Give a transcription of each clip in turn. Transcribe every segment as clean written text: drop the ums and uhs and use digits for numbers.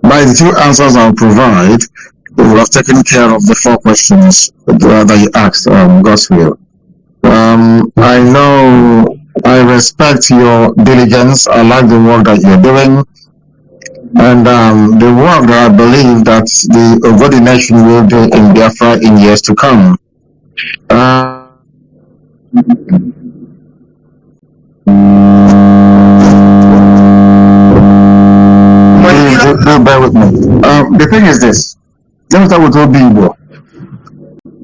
By the two answers I'll provide, we will have taken care of the four questions that you asked, Goswell. I know, I respect your diligence. I like the work that you're doing. And the work that I believe that the Ogodi nation will do in Biafra in years to come. Bear with me. The thing is this. Let me start with Obibo.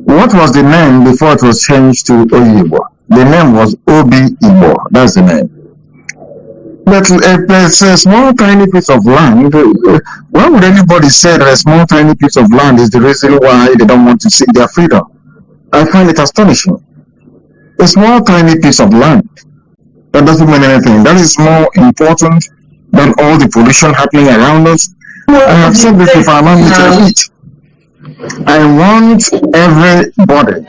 What was the name before it was changed to Oyibo? The name was Obi-Ibo. That's the name. But it's a small tiny piece of land. Why would anybody say that a small tiny piece of land is the reason why they don't want to seek their freedom? I find it astonishing. A small tiny piece of land that doesn't mean anything. That is more important than all the pollution happening around us. I have said this before, I'm not to repeat. I want everybody,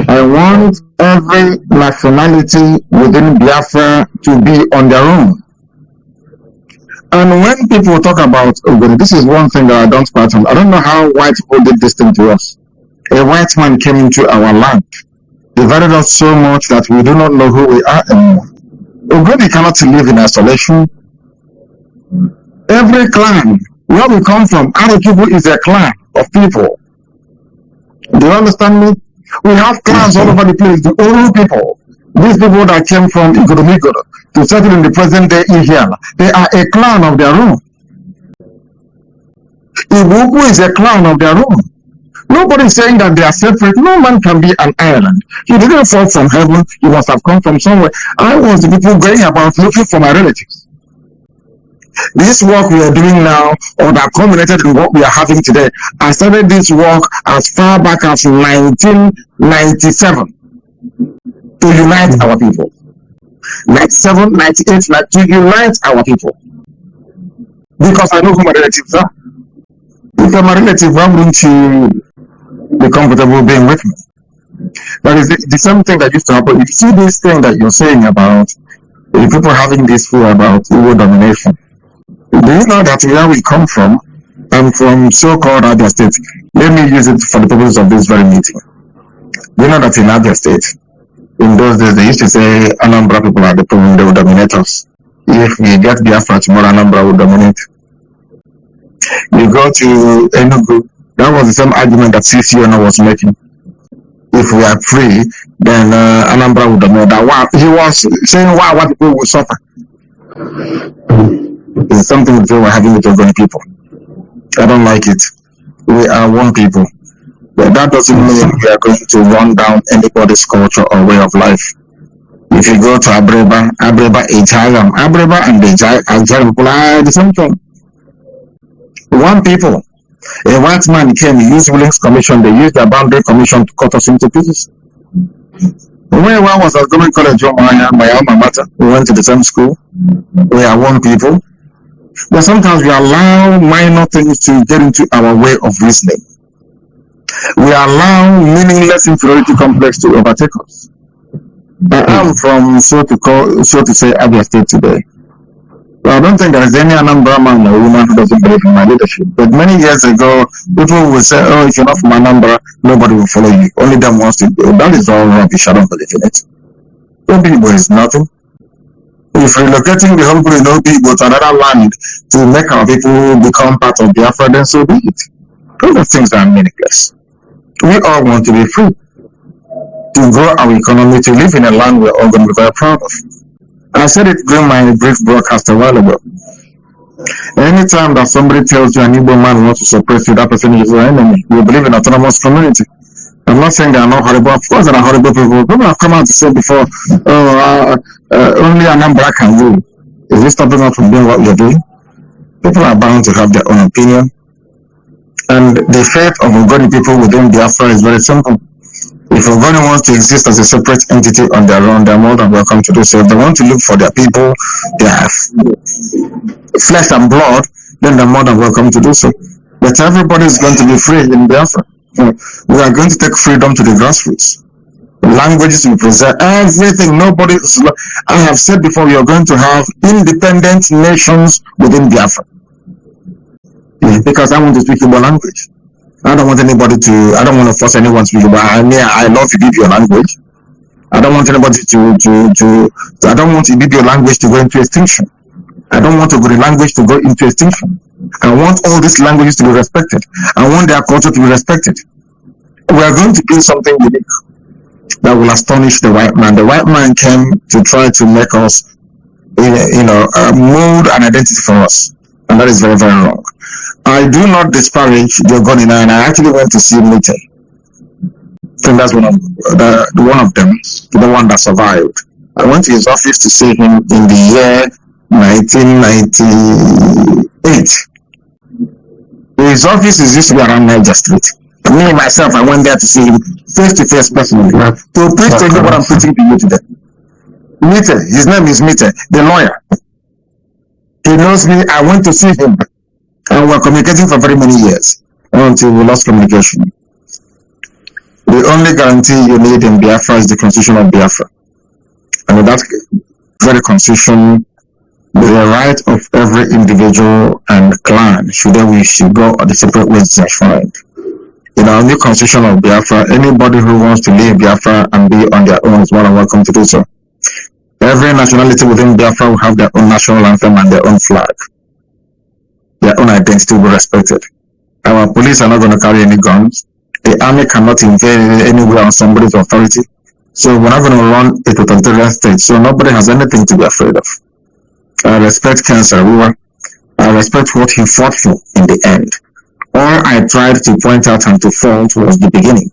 I want every nationality within Biafra to be on their own. And when people talk about Ogoni, this is one thing that I don't pattern. I don't know how white people did this thing to us. A white man came into our land, divided us so much that we do not know who we are anymore. Ogoni cannot live in isolation. Every clan, where we come from, Arokibu is a clan of people. Do you understand me? We have clans all over the place. The Uru people, these people that came from Igoromigodo to settle in the present day Ihiala, they are a clan of their own. Ibuku is a clan of their own. Nobody is saying that they are separate. No man can be an island. You didn't fall from heaven. You must have come from somewhere. I was the people going about looking for my relatives. This work we are doing now, or that culminated in what we are having today, I started this work as far back as 1997 to unite our people. 97, 98, to unite our people. Because I know who my relatives are. If I'm a relative, why wouldn't you be comfortable being with me? That is the same thing that used to happen. If you see this thing that you're saying about the people having this fear about Igbo domination, do you know that where we come from? I'm from so-called Abia State. Let me use it for the purpose of this very meeting. Do you know that in Abia State, in those days, they used to say Anambra people are the problem, they will dominate us. If we get Biafra tomorrow, Anambra will dominate. You go to Enugu, that was the same argument that CCN was making. If we are free, then Anambra will dominate. He was saying why white people will suffer. It's something that we're having with Ogoni people. I don't like it. We are one people. But that doesn't mean we are going to run down anybody's culture or way of life. If you go to Abreba and the Ijayam people are the same thing. One people. A white man came, he used Williams Commission, they used the boundary commission to cut us into pieces. When I was at government college, my alma mater, we went to the same school. We are one people. But sometimes we allow minor things to get into our way of reasoning. We allow meaningless inferiority complex to overtake us. I am from, so to say, Abia State today. Well, I don't think there is any Anambra man or woman who doesn't believe in my leadership. But many years ago, people will say, oh, if you're not from Anambra, nobody will follow you. Only them wants to go. That is all rubbish. I don't believe in it. Obibo is nothing. If relocating the whole group in Obibo to another land to make our people become part of Biafra, then so be it. Those are things that are meaningless. We all want to be free, to grow our economy, to live in a land we're all going to be very proud of. I said it during my brief broadcast a while ago. Anytime that somebody tells you an Igbo man wants to suppress you, that person is your enemy. You believe in autonomous community. I'm not saying they are not horrible. Of course, there are horrible people. People have come out to say before, only Anambra can rule. Is this stopping us from doing what we are doing? People are bound to have their own opinion. And the fate of Ogoni people within Biafra is very simple. If Ogoni wants to exist as a separate entity on their own, they're more than welcome to do so. If they want to look for their people, their flesh and blood, then they're more than welcome to do so. But everybody is going to be free in Biafra. We are going to take freedom to the grassroots. Languages will preserve everything. Nobody. I have said before, we are going to have independent nations within Biafra. because I want to speak Igbo language. I don't want to force anyone to speak Igbo. I love Ibibio language. I don't want anybody I don't want Ibibio language to go into extinction. I don't want the language to go into extinction. I want all these languages to be respected. I want their culture to be respected. We are going to do something unique that will astonish the white man. The white man came to try to make us, mold an identity for us, and that is very, very wrong. I do not disparage the Ogonina, and I actually went to see Mite. I think that's one of them, the one that survived. I went to his office to see him in the year 1998. His office used to be around Niger Street. Me myself, I went there to see him face to face personally to preach to you what I'm preaching to you today. Mite, his name is Mite, the lawyer. He knows me. I went to see him, and we were communicating for very many years until we lost communication. The only guarantee you need in Biafra is the Constitution of Biafra, and with that very Constitution, the right of every individual and clan, should they wish to go on the separate ways, is enshrined. In our new Constitution of Biafra, anybody who wants to leave Biafra and be on their own is more than welcome to do so. Every nationality within Biafra will have their own national anthem and their own flag. Their own identity will be respected. Our police are not going to carry any guns. The army cannot invade anywhere on somebody's authority. So we're not going to run a totalitarian state. So nobody has anything to be afraid of. I respect Ken Sarua. I respect what he fought for in the end. All I tried to point out and to fault was the beginning.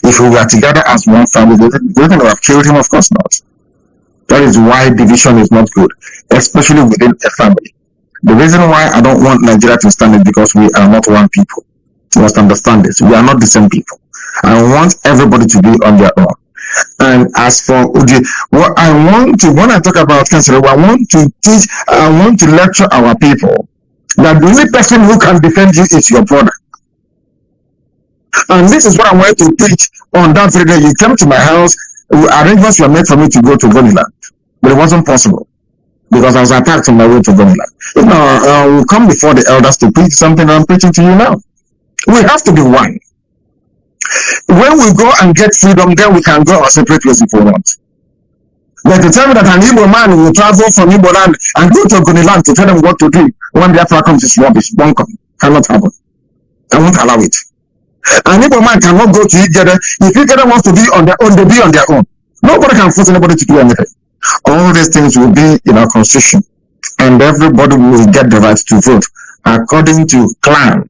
If we were together as one family, they wouldn't have killed him, of course not. That is why division is not good, especially within a family. The reason why I don't want Nigeria to stand is because we are not one people. You must understand this. We are not the same people. I want everybody to be on their own. And as for what I want to, when I talk about cancer, I want to lecture our people that the only person who can defend you is your brother. And this is what I wanted to preach on that very day. You came to my house, arrangements were made for me to go to Goniland, but it wasn't possible because I was attacked on my way to Goniland. We'll come before the elders to preach something that I'm preaching to you now. We have to be one. When we go and get freedom, then we can go our separate ways if we want. But to tell me that an Igbo man will travel from Igbo land and go to Goniland to tell them what to do when Biafra comes is rubbish. Won't come. Cannot happen. I won't allow it. An Igbo man cannot go to Igede. If Igede wants to be on their own, they be on their own. Nobody can force anybody to do anything. All these things will be in our constitution, and everybody will get the right to vote according to clan.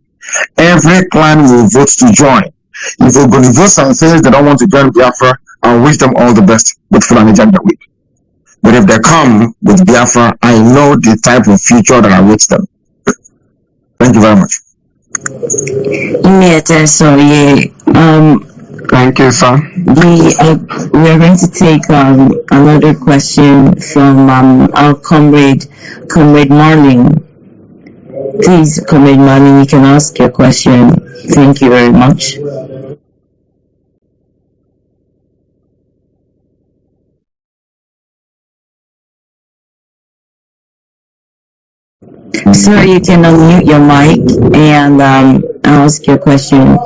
Every clan will vote to join. If we're going to vote and say they don't want to join Biafra, I wish them all the best with Fulani Janjaweed. But if they come with Biafra, I know the type of future that awaits them. Thank you very much. Thank you, sir. We are going to take another question from our comrade Marlin. Please, Comrade Marlin, you can ask your question. Thank you very much. Sir, you can unmute your mic and ask your question.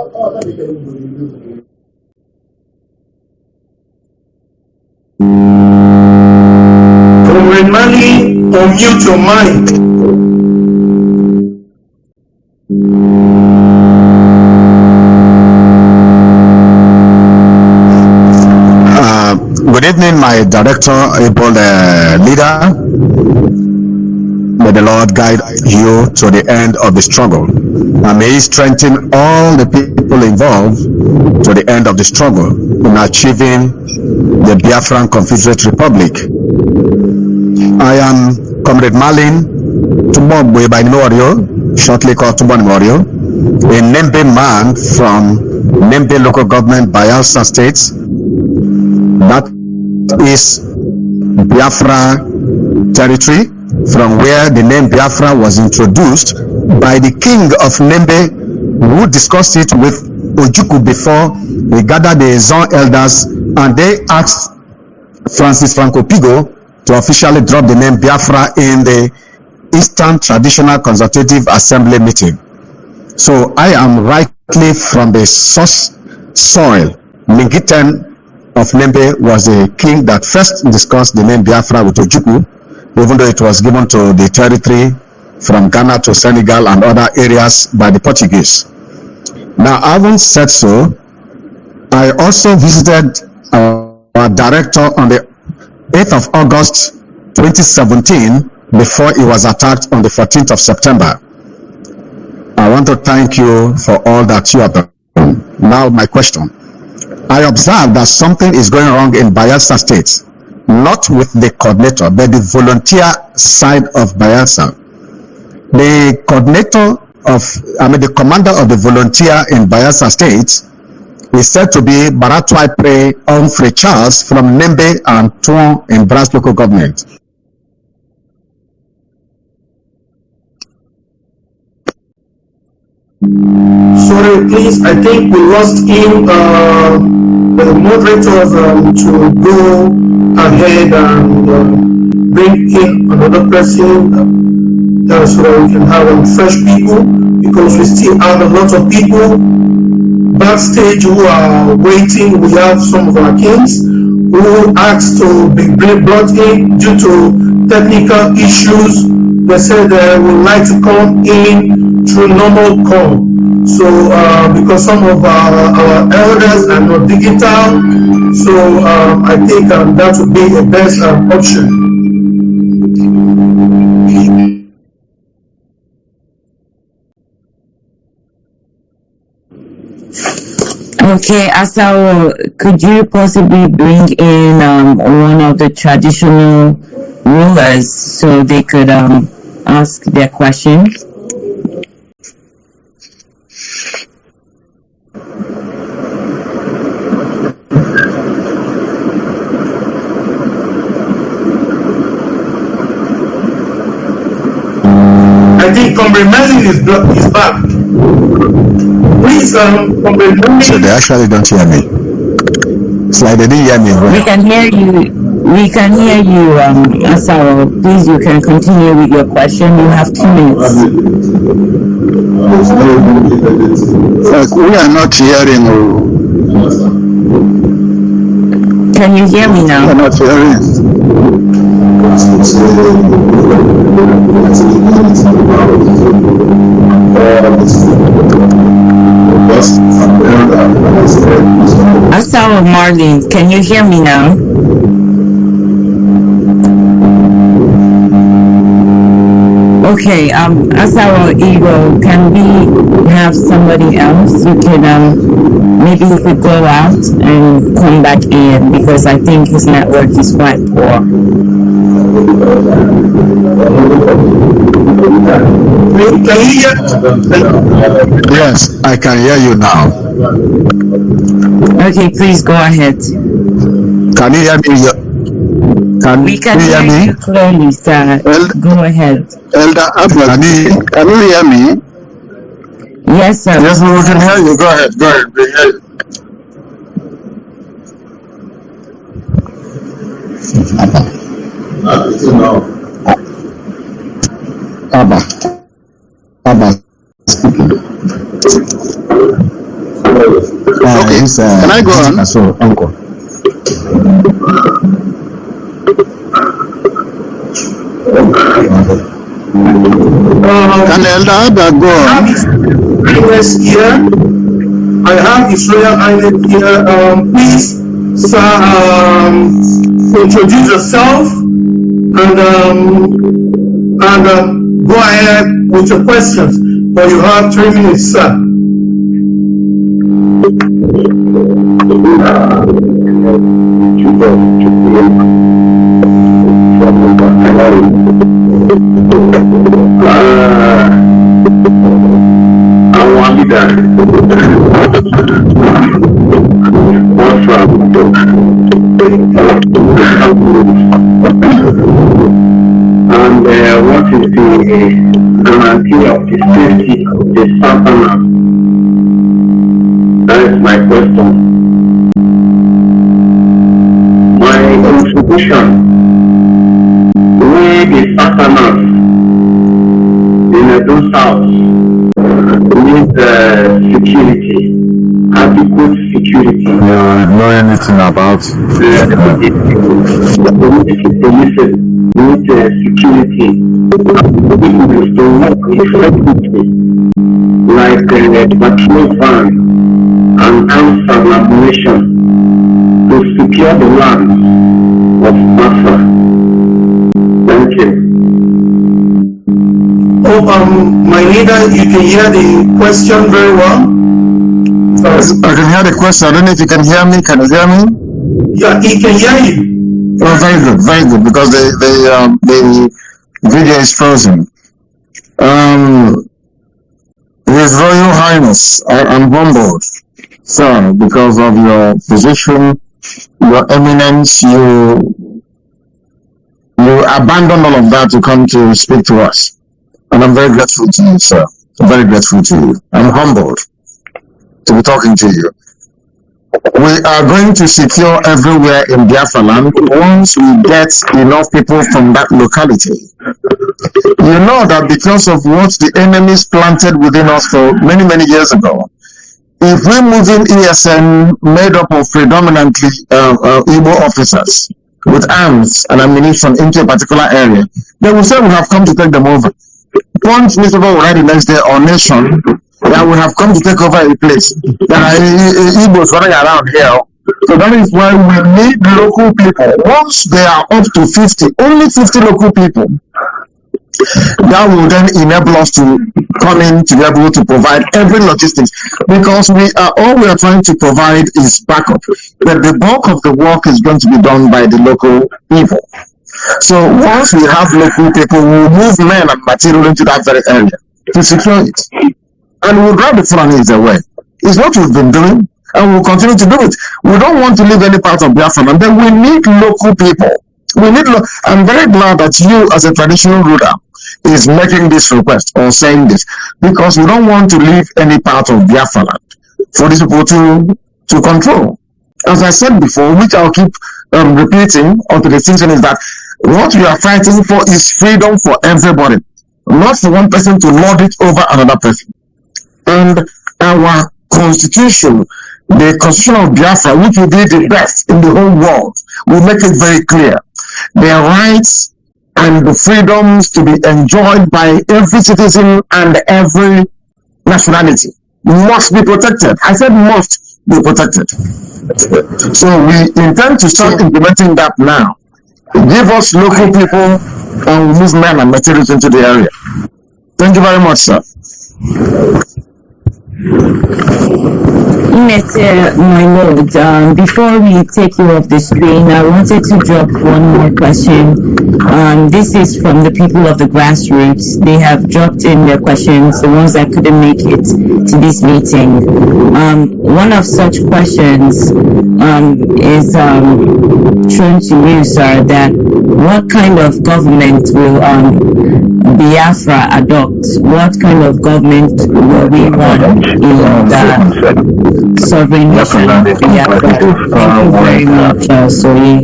Comrade Marlin, unmute your mic. Good evening, my director, able leader. May the Lord guide you to the end of the struggle, and may He strengthen all the people involved to the end of the struggle in achieving the Biafran Confederate Republic. I am Comrade Marlin Tumbomwe by Norio, shortly called Tumbomwe, a Nembe man from Nembe local government, Bayelsa State. That is Biafra territory, from where the name Biafra was introduced by the king of Nembe, who discussed it with Ojukwu before we gathered the Zon elders, and they asked Francis Franco Pigo to officially drop the name Biafra in the Eastern Traditional Consultative Assembly meeting. So I am rightly from the source soil. Mingitan of Nembe was the king that first discussed the name Biafra with Ojukwu, even though it was given to the territory from Ghana to Senegal and other areas by the Portuguese. Now, having said so, I also visited our director on the 8th of August 2017 before he was attacked on the 14th of September. I want to thank you for all that you have done. Now, my question. I observe that something is going wrong in Bayelsa State, not with the coordinator, but the volunteer side of Bayelsa. The coordinator the commander of the volunteer in Bayelsa State is said to be Baratwai Pre Humphrey Charles from Nembe and Tuon in Brass local government. Sorry, please. I think we lost him. The moderators to go ahead and bring in another person so that we can have fresh people, because we still have a lot of people backstage who are waiting. We have some of our kings who asked to be brought in due to technical issues. They said they would like to come in through normal call. So because some of our elders are not digital, so I think that would be the best option. Okay, Asawo, could you possibly bring in one of the traditional rulers so they could ask their questions? I think Comrade Mazi is back. Please, Comrade Mazi. So they actually don't hear me. It's like they didn't hear me. Right? We can hear you. We can hear you, Asawo. Please, you can continue with your question. You have 2 minutes. We are not hearing. Can you hear me now? We are not hearing. Asawo Marlin, can you hear me now? Okay, Asawo Eagle, can we have somebody else? You can, maybe you could go out and come back in, because I think his network is quite poor. Can you hear? Yes, I can hear you now. Okay, please go ahead. Can you hear me? We can hear you clearly, sir. Go ahead. Elder Abba, can you hear me? Yes, sir. Yes, we can hear you. Go ahead. Go ahead. We hear you. Abba. Okay. Can I go on? So, uncle. Can Elder Abba go on? Here. I have His Royal Highness here. Please, sir, introduce yourself and go ahead with your questions. But you have 3 minutes, sir. Our leader, and what is the guarantee of the safety of the Santana? That is my question. My contribution, we the Santanas in those South need security, adequate security. Know anything about policing, need security, to work effectively, like patrol van and arms and ammunition to secure the land of Biafra. Thank you. Oh, my leader, you can hear the question very well. I can hear the question. I don't know if you can hear me. Can you hear me? Yeah, he can hear you. Oh, very good, because the video is frozen. His Royal Highness, I'm humbled, sir, because of your position, your eminence. You abandoned all of that to come to speak to us, and I'm very grateful to you, sir. I'm very grateful to you. I'm humbled to be talking to you. We are going to secure everywhere in Biafra land once we get enough people from that locality. You know that because of what the enemies planted within us for many, many years ago, if we move in ESN made up of predominantly Igbo officers with arms and ammunition into a particular area, they will say we have come to take them over. Once Mr. will write the next day, our nation, that we have come to take over a place. There are Igbos running around here. So that is why we need local people. Once they are up to 50, only 50 local people, that will then enable us to come in to be able to provide every logistics, because all we are trying to provide is backup, but the bulk of the work is going to be done by the local people. So once we have local people, we will move men and material into that very area to secure it, and we'll drive the Fulanis away. It's what we've been doing, and we'll continue to do it. We don't want to leave any part of Biafra, and then we need local people. I'm very glad that you, as a traditional ruler, is making this request or saying this, because we don't want to leave any part of Biafra land for these people to control. As I said before, which I'll keep repeating until the distinction, is that what we are fighting for is freedom for everybody, not for one person to lord it over another person. And our constitution, the constitution of Biafra, which will be the best in the whole world, will make it very clear. Their rights and the freedoms to be enjoyed by every citizen and every nationality must be protected. I said must be protected. So we intend to start implementing that now. Give us local people and move men and materials into the area. Thank you very much, sir. My lord, before we take you off the screen, I wanted to drop one more question. This is from the people of the grassroots. They have dropped in their questions, the ones that couldn't make it to this meeting. One of such questions is thrown to you, sir, that what kind of government will Biafra adopt? What kind of government will we want in the sovereign nation of Biafra? Thank you very much, Soyi.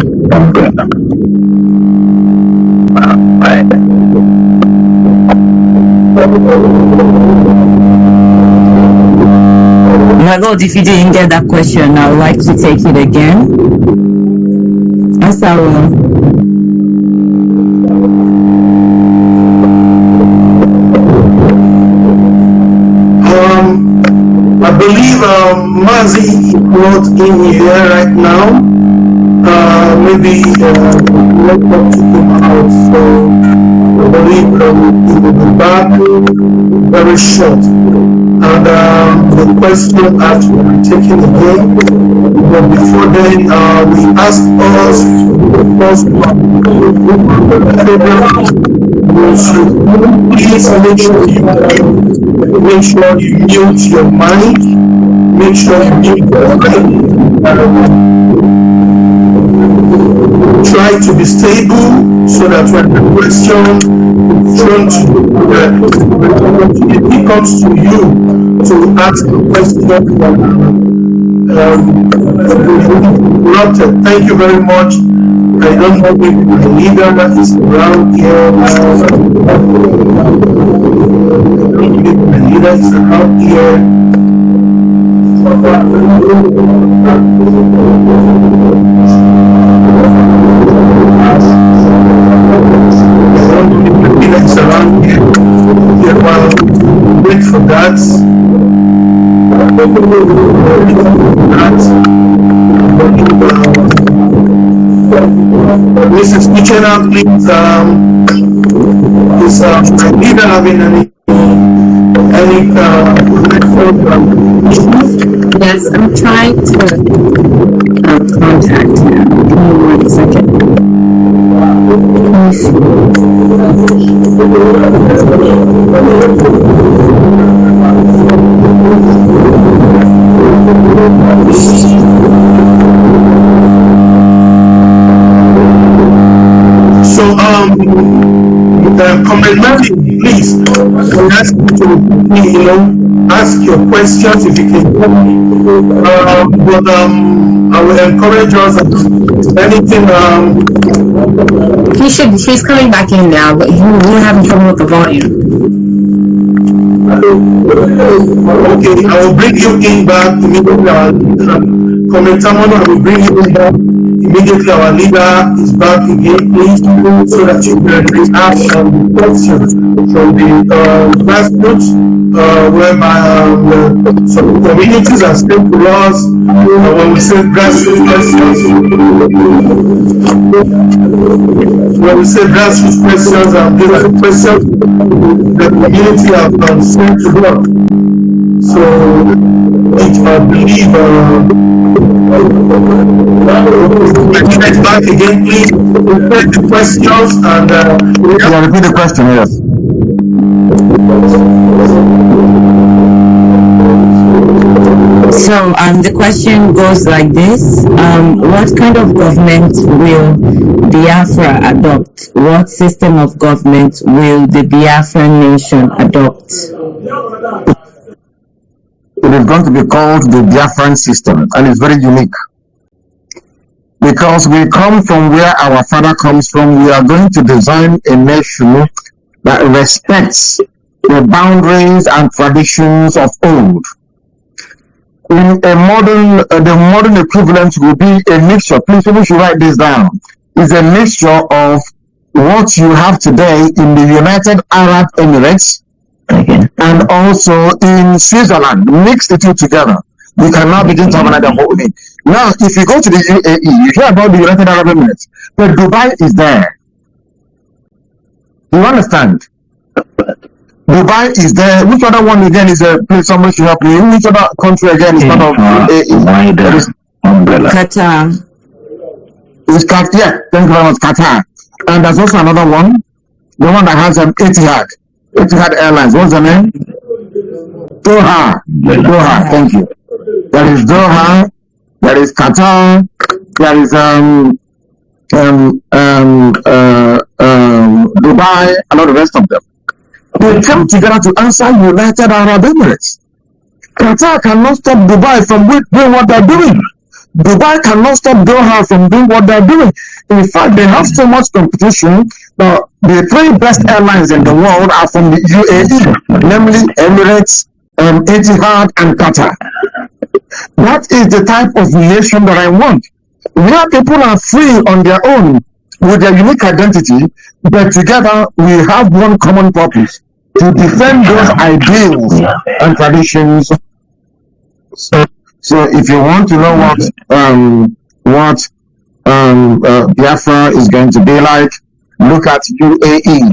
My lord, if you didn't get that question, I would like to take it again. I believe Mazi not in here right now. Maybe let's talk to him out. So I believe he will be back very short. And the question has to be taken again. But before then, we ask us to first please make sure you mute your mic. Make sure you mute your mic. Try to be stable so that when the question is thrown to it comes to you to ask the question. Thank you very much. I don't know if my leader is around here. is around here. It's around here. Wait for that. Mrs. Kitchener, please, is either having any Yes, I'm trying to contact him. Give me 1 second. So, Comrade Mazi, please, ask you to, ask your questions if you can. But I will encourage us. Anything. He's coming back in now, but we're having trouble with the volume. Okay, I will bring you in back immediately. Comrade Tamano, I will bring you in back immediately. Our leader is back again, please, so that you can ask some questions from the grassroots, whereby some communities are still to us. When we say grassroots questions, these are the questions the community have sent to us. So, I believe back again, please. Repeat the questions and repeat the question, yes. So the question goes like this: what kind of government will Biafra adopt? What system of government will the Biafran nation adopt? It is going to be called the Biafran system, and it's very unique. Because we come from where our father comes from, we are going to design a nation that respects the boundaries and traditions of old. In a modern, the modern equivalent will be a mixture. Please, people should write this down. It's a mixture of what you have today in the United Arab Emirates and also in Switzerland. Mix the two together. We can now begin to have another whole thing. Now, if you go to the UAE, you hear about the United Arab Emirates, but Dubai is there. You understand? Dubai is there. Which other one again is a place somebody should help you? Which other country again is part of UAE? Qatar. It's Qatar. Yeah, thank you very much, Qatar. And there's also another one, the one that has Etihad Airlines. What's the name? Doha. Doha. Thank you. There is Doha. There is Qatar. There is Dubai. And all the rest of them. They come together to answer United Arab Emirates. Qatar cannot stop Dubai from doing what they're doing. Dubai cannot stop Doha from doing what they're doing. In fact, they have so much competition that the three best airlines in the world are from the UAE, namely Emirates, Etihad, and Qatar. That is the type of nation that I want, where people are free on their own with their unique identity, but together we have one common purpose: to defend those ideals and traditions. So if you want to know what Biafra is going to be like, look at UAE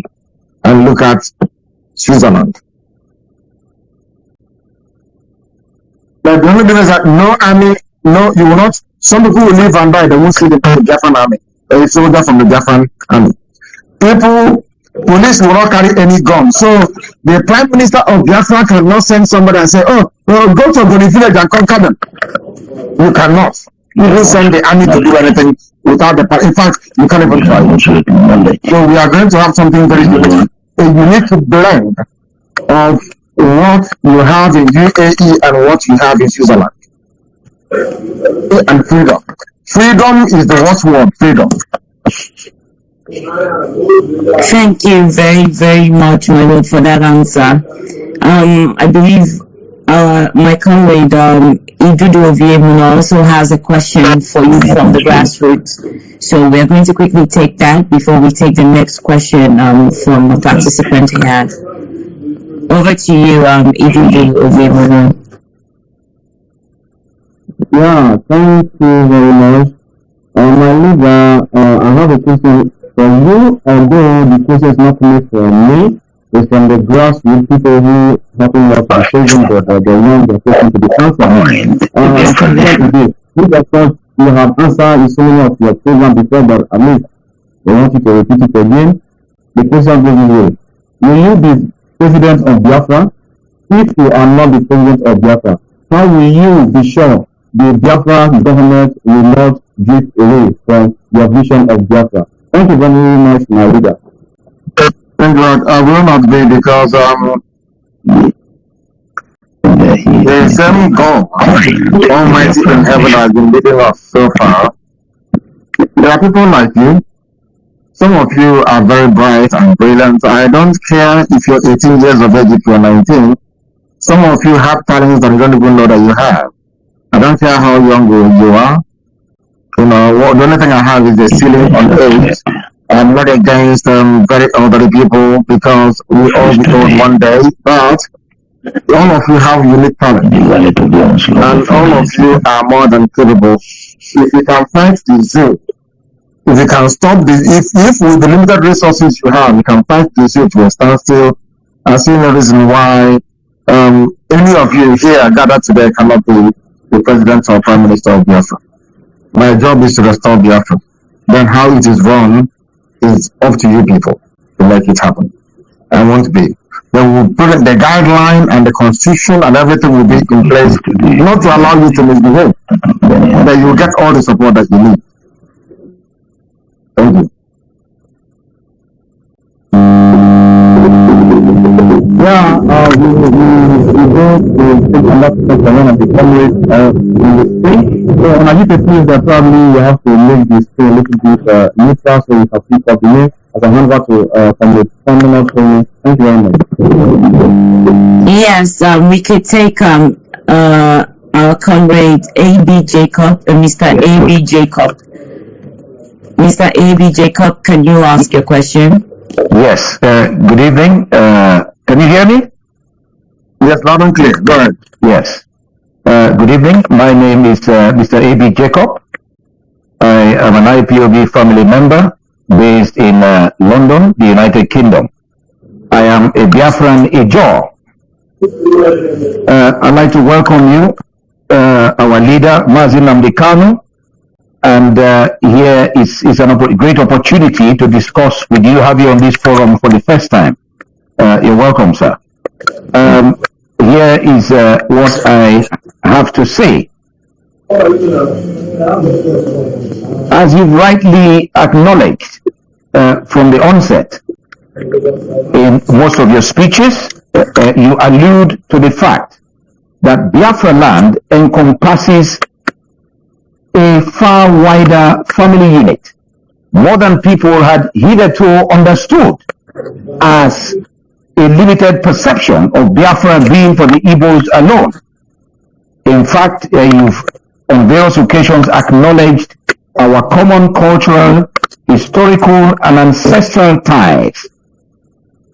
and look at Switzerland. But the only thing is that no army, you will not. Some people will live and die. They won't see the Biafran army. A soldier from the Biafran army. Police will not carry any gun. So the Prime Minister of Biafra cannot send somebody and say, "Oh, go to Goni village and conquer them." You cannot. You will send the army to do anything without the. In fact, you can't even try. So we are going to have something very unique, a unique blend of what you have in UAE and what you have in Switzerland. And freedom. Freedom is the watchword. Freedom. Thank you very, very much, my lord, for that answer. I believe my comrade Idudu Oviemuna also has a question for you from the grassroots. So we're going to quickly take that before we take the next question from a participant here. Over to you, Idudu Oviemuna. Yeah, thank you very much. My leader, I have a question for you, although the question is not only for me, it's from the grassroots people who helping us to children, but they want the question to be answered. Look at what you have answered in so many of your program before, but at least they want you to repeat it again. The question goes away. Will you be president of Biafra? If you are not the president of Biafra, how will you be sure the Biafra government will not drift away from your vision of Biafra? Thank you very much, my leader. Thank God. I will not be, because the same God Almighty in heaven has been leading us so far. There are people like you. Some of you are very bright and brilliant. I don't care if you're 18 years of age, if you're 19. Some of you have talents that you don't even know that you have. I don't care how young you are. You know, the only thing I have is the ceiling on age. I'm not against very elderly people, because we all be old one day, but all of you have unique talent, and all of you are more than capable. If you can fight the zeal, if you can stop this, if with the limited resources you have, you can fight the zeal to a standstill, I see no reason why any of you here gathered today cannot be the president or prime minister of Biafra. My job is to restore Biafra. Then how it is run is up to you people to make it happen. I won't be. They will put the guideline and the constitution and everything will be in place, not to allow you to misbehave. But you will get all the support that you need. Thank you. Yeah, we go to take another question and the comrade in the state. So on a please that probably you have to make this a little bit neutral so you can pick up the name as I hand over to comrade Pamela. Thank you very much. Yes, we could take our comrade A.B. Jacob, Mr. A.B. Jacob. Mr. A.B. Jacob, can you ask your question? Yes, good evening. Can you hear me? Yes, loud and clear. Go ahead. Yes. Good evening. My name is Mr. A.B. Jacob. I am an IPOB family member based in London, the United Kingdom. I am a Biafran Ijaw. I'd like to welcome you, our leader, Mazi Nnamdi Kanu. And here is a great opportunity to discuss with you, have you on this forum for the first time. You're welcome, sir. Here is what I have to say. As you rightly acknowledged from the onset, in most of your speeches, you allude to the fact that Biafra land encompasses a far wider family unit, more than people had hitherto understood as a limited perception of Biafra being for the Igbos alone. In fact, you've on various occasions acknowledged our common cultural, historical, and ancestral ties.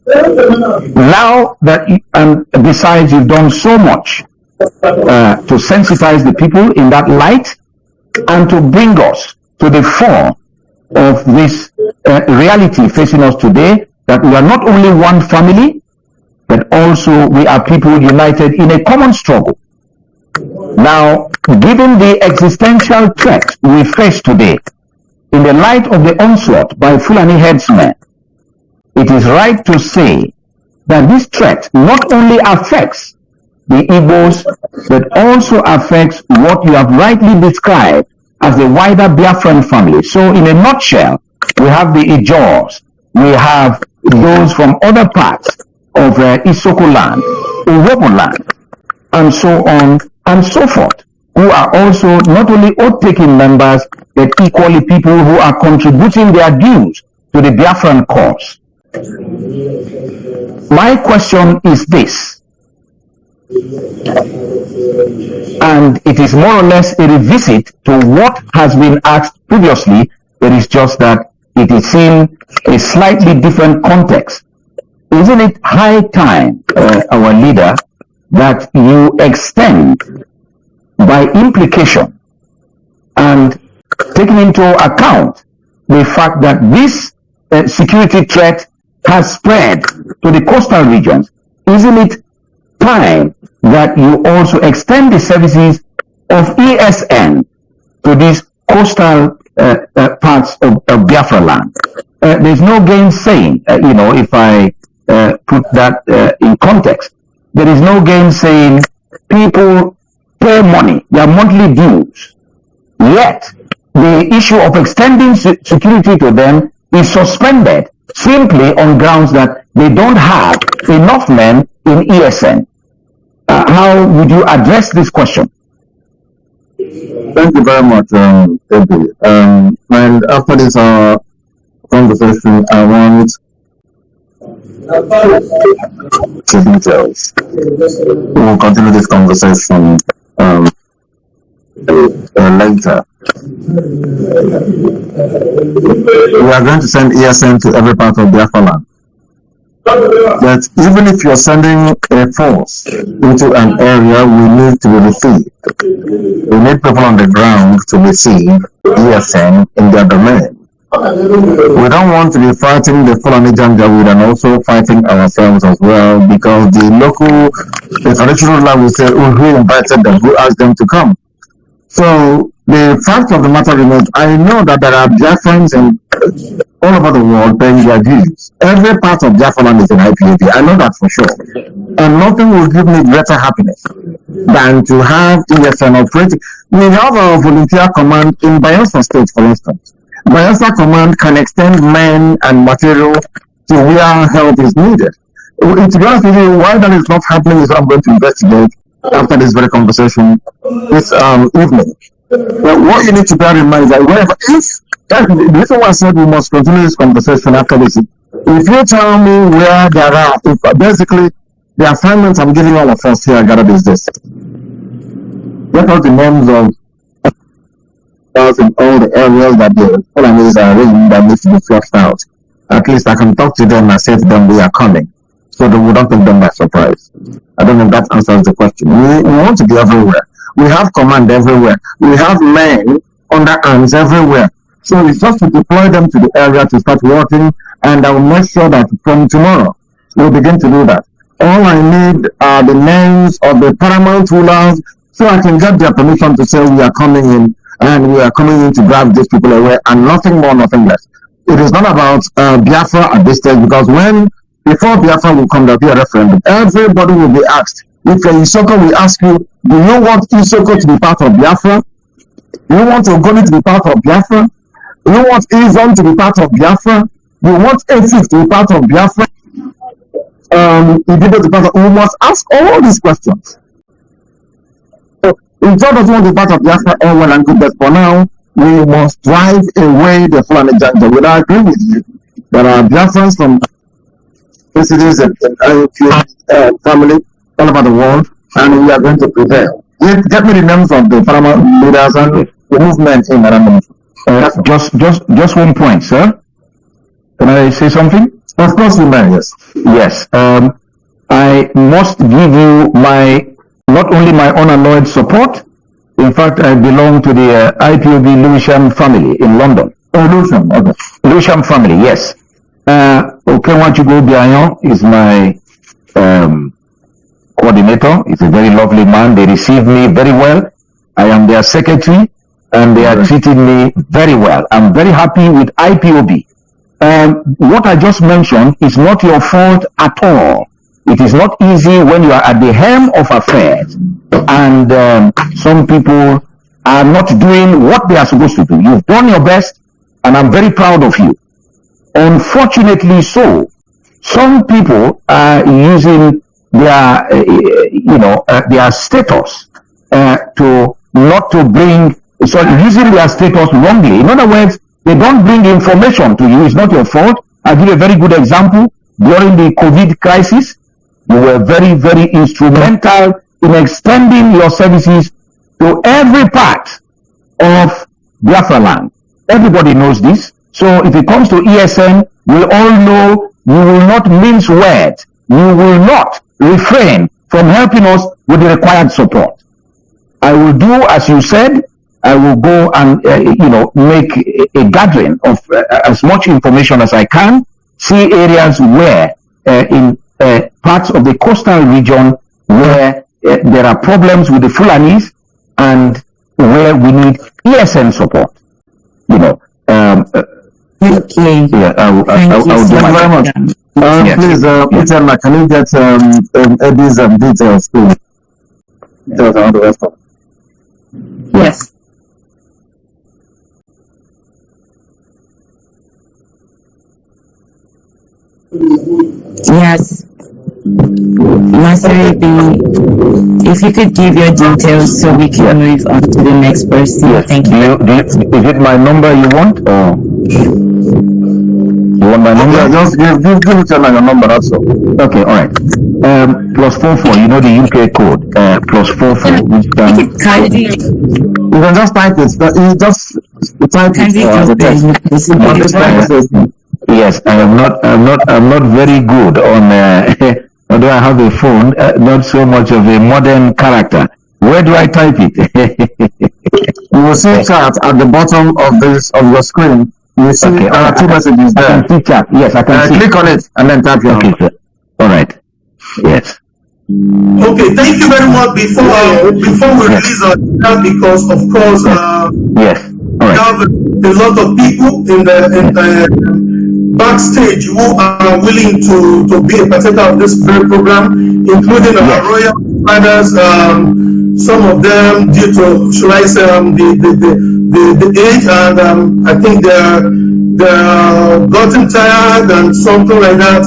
Now that, and besides, you've done so much to sensitize the people in that light, and to bring us to the fore of this reality facing us today, that we are not only one family, but also we are people united in a common struggle. Now, given the existential threat we face today, in the light of the onslaught by Fulani headsmen, it is right to say that this threat not only affects the Igbos, but also affects what you have rightly described as the wider Biafran family. So in a nutshell, we have the Ijaws, we have those from other parts of Isoko land, Urobo land, and so on and so forth, who are also not only oath-taking members, but equally people who are contributing their dues to the Biafran cause. My question is this: And it is more or less a revisit to what has been asked previously. It is just that it is in a slightly different context. Isn't it high time, our leader, that you extend by implication and taking into account the fact that this security threat has spread to the coastal regions? Isn't it time that you also extend the services of ESN to these coastal parts of Biafra land? There's no gainsaying, if I put that in context. There is no gainsaying. People pay money, their monthly dues. Yet, the issue of extending security to them is suspended simply on grounds that they don't have enough men in ESN. How would you address this question? Thank you very much, Eddie. And after this conversation, I want the details. We will continue this conversation later. We are going to send ESN to every part of Biafra land. But even if you're sending a force into an area, we need to be received. We need people on the ground to receive ESN in their domain. We don't want to be fighting the Fulani Janjaweed and also fighting ourselves as well, because the traditional ruler will say, who invited them, who asked them to come. So the fact of the matter remains, I know that there are Biafrans in all over the world paying their dues. Every part of Biafra land is an IPOB. I know that for sure. And nothing will give me greater happiness than to have ESN operating. We have a volunteer command in Biafra State, for instance. Biafra command can extend men and material to where help is needed. To be honest with you, why that is not happening is what I'm going to investigate after this very conversation this evening. But what you need to bear in mind is that the reason why I said we must continue this conversation after this, if you tell me where there are, basically the assignment I'm giving all of us here, Gareth, is this. Get out the names of in all the areas that the Fulanis are in that needs to be flushed out. At least I can talk to them and say to them we are coming, so that we don't take them by surprise. I don't know if that answers the question. We want to be everywhere. We have command everywhere. We have men under arms everywhere. So it's just to deploy them to the area to start working, and I will make sure that from tomorrow we'll begin to do that. All I need are the names of the paramount rulers so I can get their permission to say we are coming in, and we are coming in to grab these people away, and nothing more, nothing less. It is not about Biafra at this stage, because before Biafra will come, there will be a referendum. Everybody will be asked. If Isoko will ask you, do you want Isoko to be part of Biafra? Do you want Ogoni to be part of Biafra? Do you want Izon to be part of Biafra? Do you want Efik to be part of Biafra? We must ask all these questions. If God doesn't want to be part of Biafra, all well and good, but for now, we must drive away the Fulani Janjaweed. I agree with you. There are Biafrans from cities and family all over the world, and we are going to prevail. Get me the names of the paramount leaders and the movement in Maranam. Just 1 point, sir. Can I say something? Of course you may, yes. Yes. I must give you not only my unalloyed support. In fact, I belong to the IPOB Lewisham family in London. Oh, Lewisham, okay. Lewisham family, yes. Okenwachugo Biayon is my coordinator. He's a very lovely man. They receive me very well. I am their secretary, and they are treating me very well. I'm very happy with IPOB. What I just mentioned is not your fault at all. It is not easy when you are at the helm of affairs, and some people are not doing what they are supposed to do. You've done your best, and I'm very proud of you. Unfortunately so, some people are using their, their status using their status wrongly. In other words, they don't bring information to you. It's not your fault. I'll give a very good example. During the COVID crisis, you were very, very instrumental in extending your services to every part of Biafra land. Everybody knows this. So if it comes to ESN, we all know you will not mince words. You will not refrain from helping us with the required support. I will do as you said. I will go and make a gathering of as much information as I can. See areas where in parts of the coastal region where there are problems with the Fulanis and where we need ESN support. Thank you. Yeah, I'll do my very much. Yes. Please, Uchenna, can you get Eddie's details, please? Details on the rest of it. Yes. Yes. Master B, if you could give your details so we can move on to the next person. Yes. Thank you. Is it my number you want? Or you want my number? Yeah, just give Uchenna your number, that's all. Okay, all right. +44. You know the UK code. +44. Which Kindly, You can just type it. You just type kindly it. Yes, I'm not very good on. Although I have a phone, not so much of a modern character. Where do I type it? You will see chat at the bottom of your screen. You see two messages there. I can see chat. Yes, I can see. Click on it and then tap your Okay, sir. All right. Yes. Okay, thank you very much. Before we release our data, because of course Yes. All we right. have a lot of people in the backstage who are willing to be a partaker of this very program, including our royal fathers. Some of them due to, should I say, the age, and I think they're gotten tired and something like that.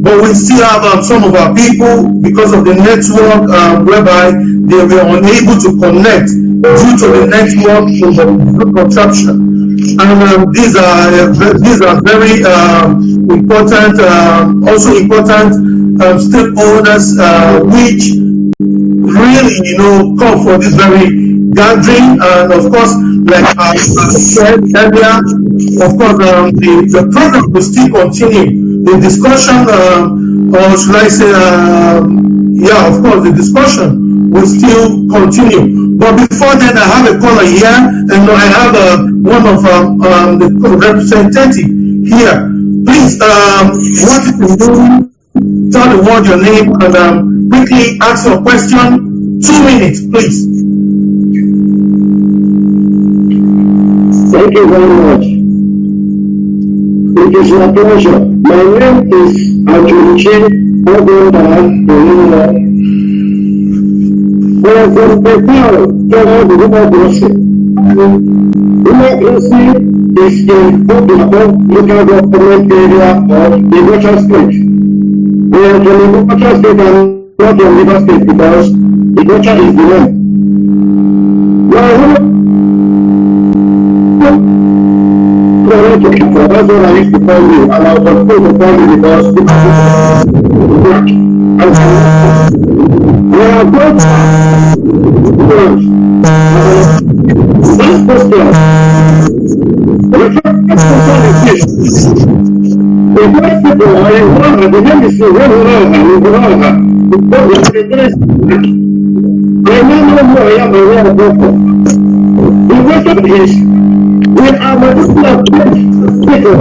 But we still have some of our people, because of the network, whereby they were unable to connect due to the network contraption. And these are very important, also important stakeholders, which really, come for this very gathering. And of course, like I said earlier, of course, the program will still continue. The discussion, or should I say, of course, the discussion will still continue. But before then, I have a caller here, and I have one of the representatives here. Please, what you can do, tell the world your name, and quickly ask your question. 2 minutes, please. Thank you very much. It is my pleasure. My name is actualization. I'm from Nepal, Ghana, the democracy. Democracy is in Oklahoma, local government area of the River State. We are from the River State and not from River State because the River is the name. That's what I used to call you, and I was supposed to call you because we are both this question. The first people are in one, the name is I know who I am and where I go from. The question is, we are particular people,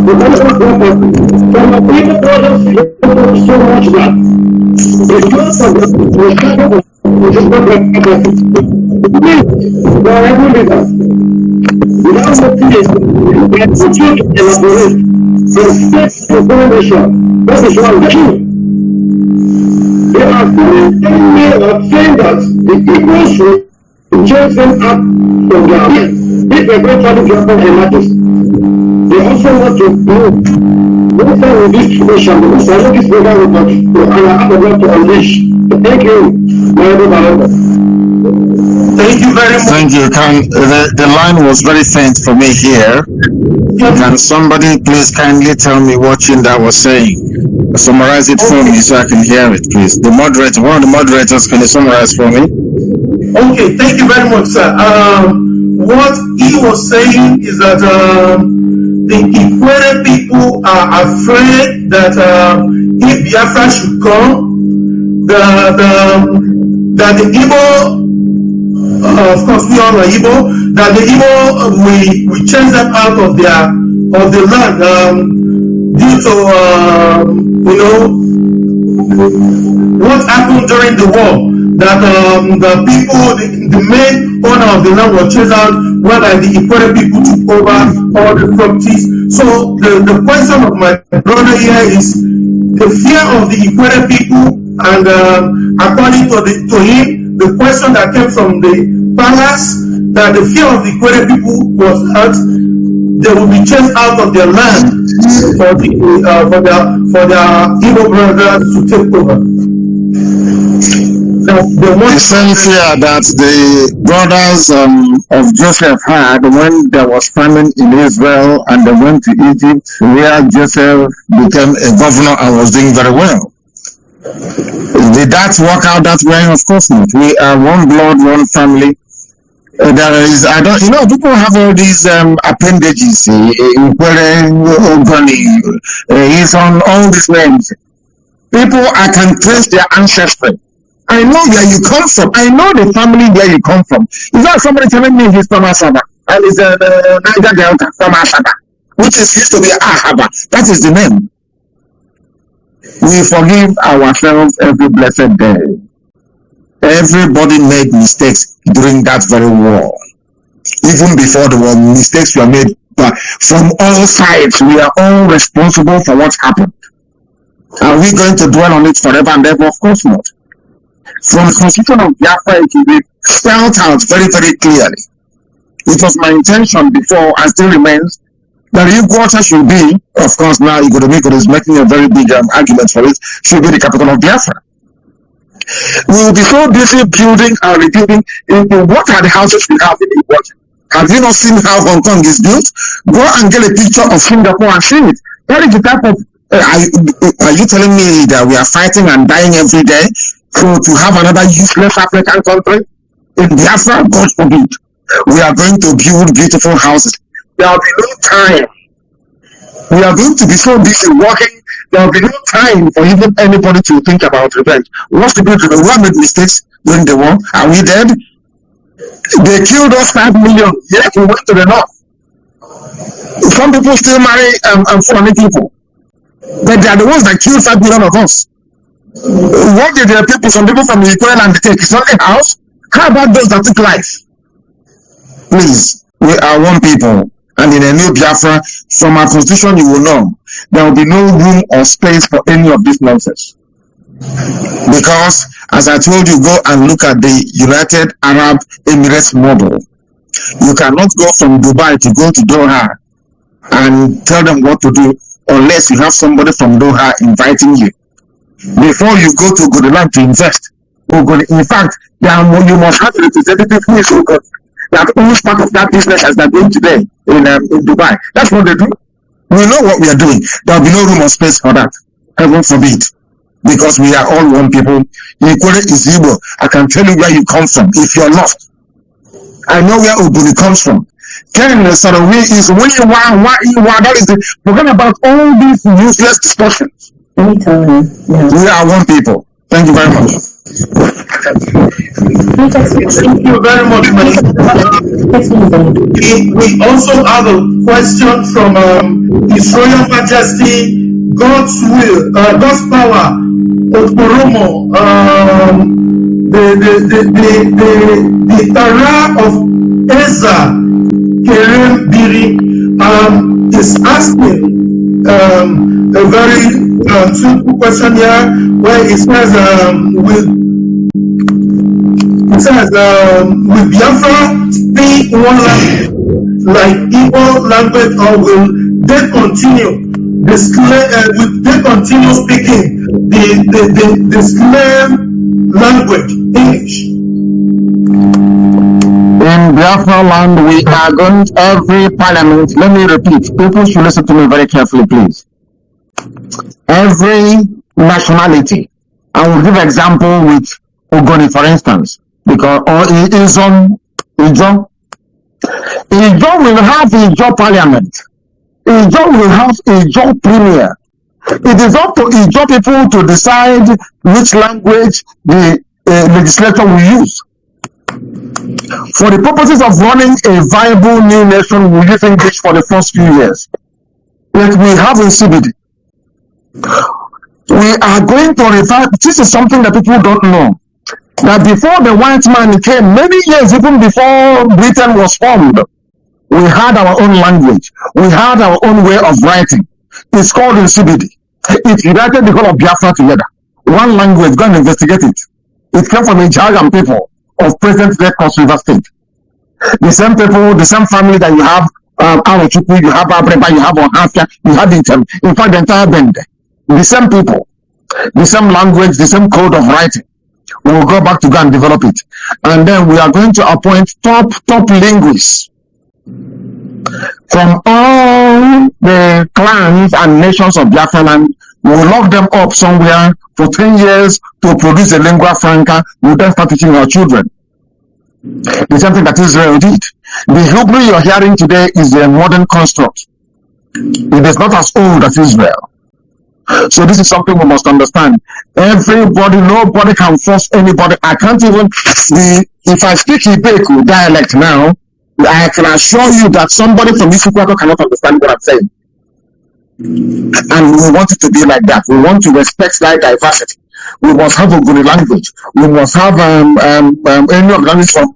the political property, from a people products so much that because of the wherever leaders, without notice, we are put you to elaborate the state information. That is one thing. They are telling me or saying that the people should change them up from their head. If eventually Biafra emerges, they also want to know what kind of this situation, because I know this program will continue, and I have a lot to unleash. Thank you, my brother. Thank you very much. Thank you. The line was very faint for me here. Can somebody please kindly tell me what Chinda was saying? summarize it for me so I can hear it, please. The moderator, one of the moderators, can you summarize for me? Okay, thank you very much, sir. What he was saying is that the Ikwere people are afraid that if Biafra should come, that the Igbo, of course we all are Igbo, that the Igbo we chase them out of the land due to you know what happened during the war. That the people, the main owner of the land was chased out, whereby the Ikwere people took over all the properties. So the question of my brother here is the fear of the Ikwere people, and according to him, the question that came from the palace, that the fear of the Ikwere people was that they will be chased out of their land for their Igbo brothers to take over. The same fear that the brothers of Joseph had when there was famine in Israel and they went to Egypt, where Joseph became a governor and was doing very well. Did that work out that way? Of course not. We are one blood, one family. There is, people have all these appendages. He's on all these names. People, I can trace their ancestry. I know where you come from. I know the family where you come from. It's not somebody telling me he's from Asaba and he's Niger Delta from Asaba, which is used to be Ahaba. That is the name. We forgive ourselves every blessed day. Everybody made mistakes during that very war. Even before the war, mistakes were made, but from all sides. We are all responsible for what's happened. Are we going to dwell on it forever and ever? Of course not. From the Constitution of Biafra, it will be spelled out very, very clearly. It was my intention before and still remains that Iguata should be, of course now Igoromiko is making a very big argument for it, should be the capital of Biafra. We will be so busy building and rebuilding into what are the houses we have in Iguata. Have you not seen how Hong Kong is built? Go and get a picture of Singapore and see it. That is the type of, are you telling me that we are fighting and dying every day? So to have another useless African country in Biafra, God forbid. We are going to build beautiful houses. There will be no time. We are going to be so busy working. There will be no time for even anybody to think about revenge. What's the good revenge? We made mistakes during the war. Are we dead? They killed us 5 million. Yet we went to the north. Some people still marry foreign people, but they are the ones that killed 5 million of us. What did the people, some people from the Ukraine and take? It's not a house. How about those that took life? Please, we are one people, and in a new Biafra, from our constitution, you will know there will be no room or space for any of this nonsense. Because, as I told you, go and look at the United Arab Emirates model. You cannot go from Dubai to go to Doha and tell them what to do unless you have somebody from Doha inviting you. Before you go to Goodland to invest, in fact, you must have a representative who is that owns part of that business as they're doing today in Dubai. That's what they do. We know what we are doing. There will be no room or space for that. Heaven forbid. Because we are all one people. Ikwere is Igbo. I can tell you where you come from if you're lost. I know where Ubuni comes from. Then Sarawi is that is the forget about all these useless discussions. Anytime. Yeah. We are one people. Thank you very much. Thank you very much, We also have a question from His Royal Majesty, God's will, God's power, Okporomo, the Tara of Eza Kerem Biri is asking a very simple question here, where it says, will Biafra speak one language like Igbo language, or will they continue speaking the slave language, English? In Biafra land, we are going to every parliament. Let me repeat. People should listen to me very carefully, please. every nationality. I will give example with Ogoni, for instance, because or Ijo will have Ijo parliament. Ijo will have Ijo premier. It is up to Ijo people to decide which language the legislature will use. For the purposes of running a viable new nation, we use English for the first few years. Like we have in CBD. We are going to revive. This is something that people don't know. That before the white man came, many years even before Britain was formed, we had our own language. We had our own way of writing. It's called in CBD. It united the whole of Biafra together. One language, go and investigate it. It came from a Jagan people of present-day Cross River State. The same people, the same family that you have, Arochukwu, you have Abreba, you have Ohafia, you have in fact the entire band. The same people, the same language, the same code of writing. We will go back to go and develop it. And then we are going to appoint top linguists from all the clans and nations of Biafra land. We will lock them up somewhere for 10 years to produce a lingua franca. We will then start teaching our children. The same thing that Israel did. The Hebrew you're hearing today is a modern construct. It is not as old as Israel. So this is something we must understand. Everybody, nobody can force anybody. I can't even if I speak Ibeku dialect now, I can assure you that somebody from Isukwako cannot understand what I'm saying. And we want it to be like that. We want to respect that diversity. We must have a good language. We must have any language from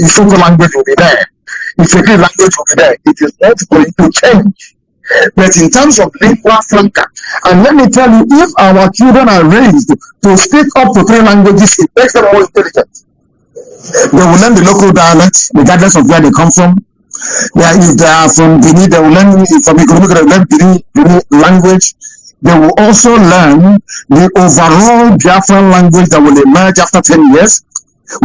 Isukwako language will be there. Ifeke language will be there. It is not going to change. But in terms of lingua franca, and let me tell you, if our children are raised to speak up to 3 languages, it makes them more intelligent. They will learn the local dialects, regardless of where they come from. If they are from Benin, they will learn from economic, they will learn Benin language. They will also learn the overall Biafran language that will emerge after 10 years,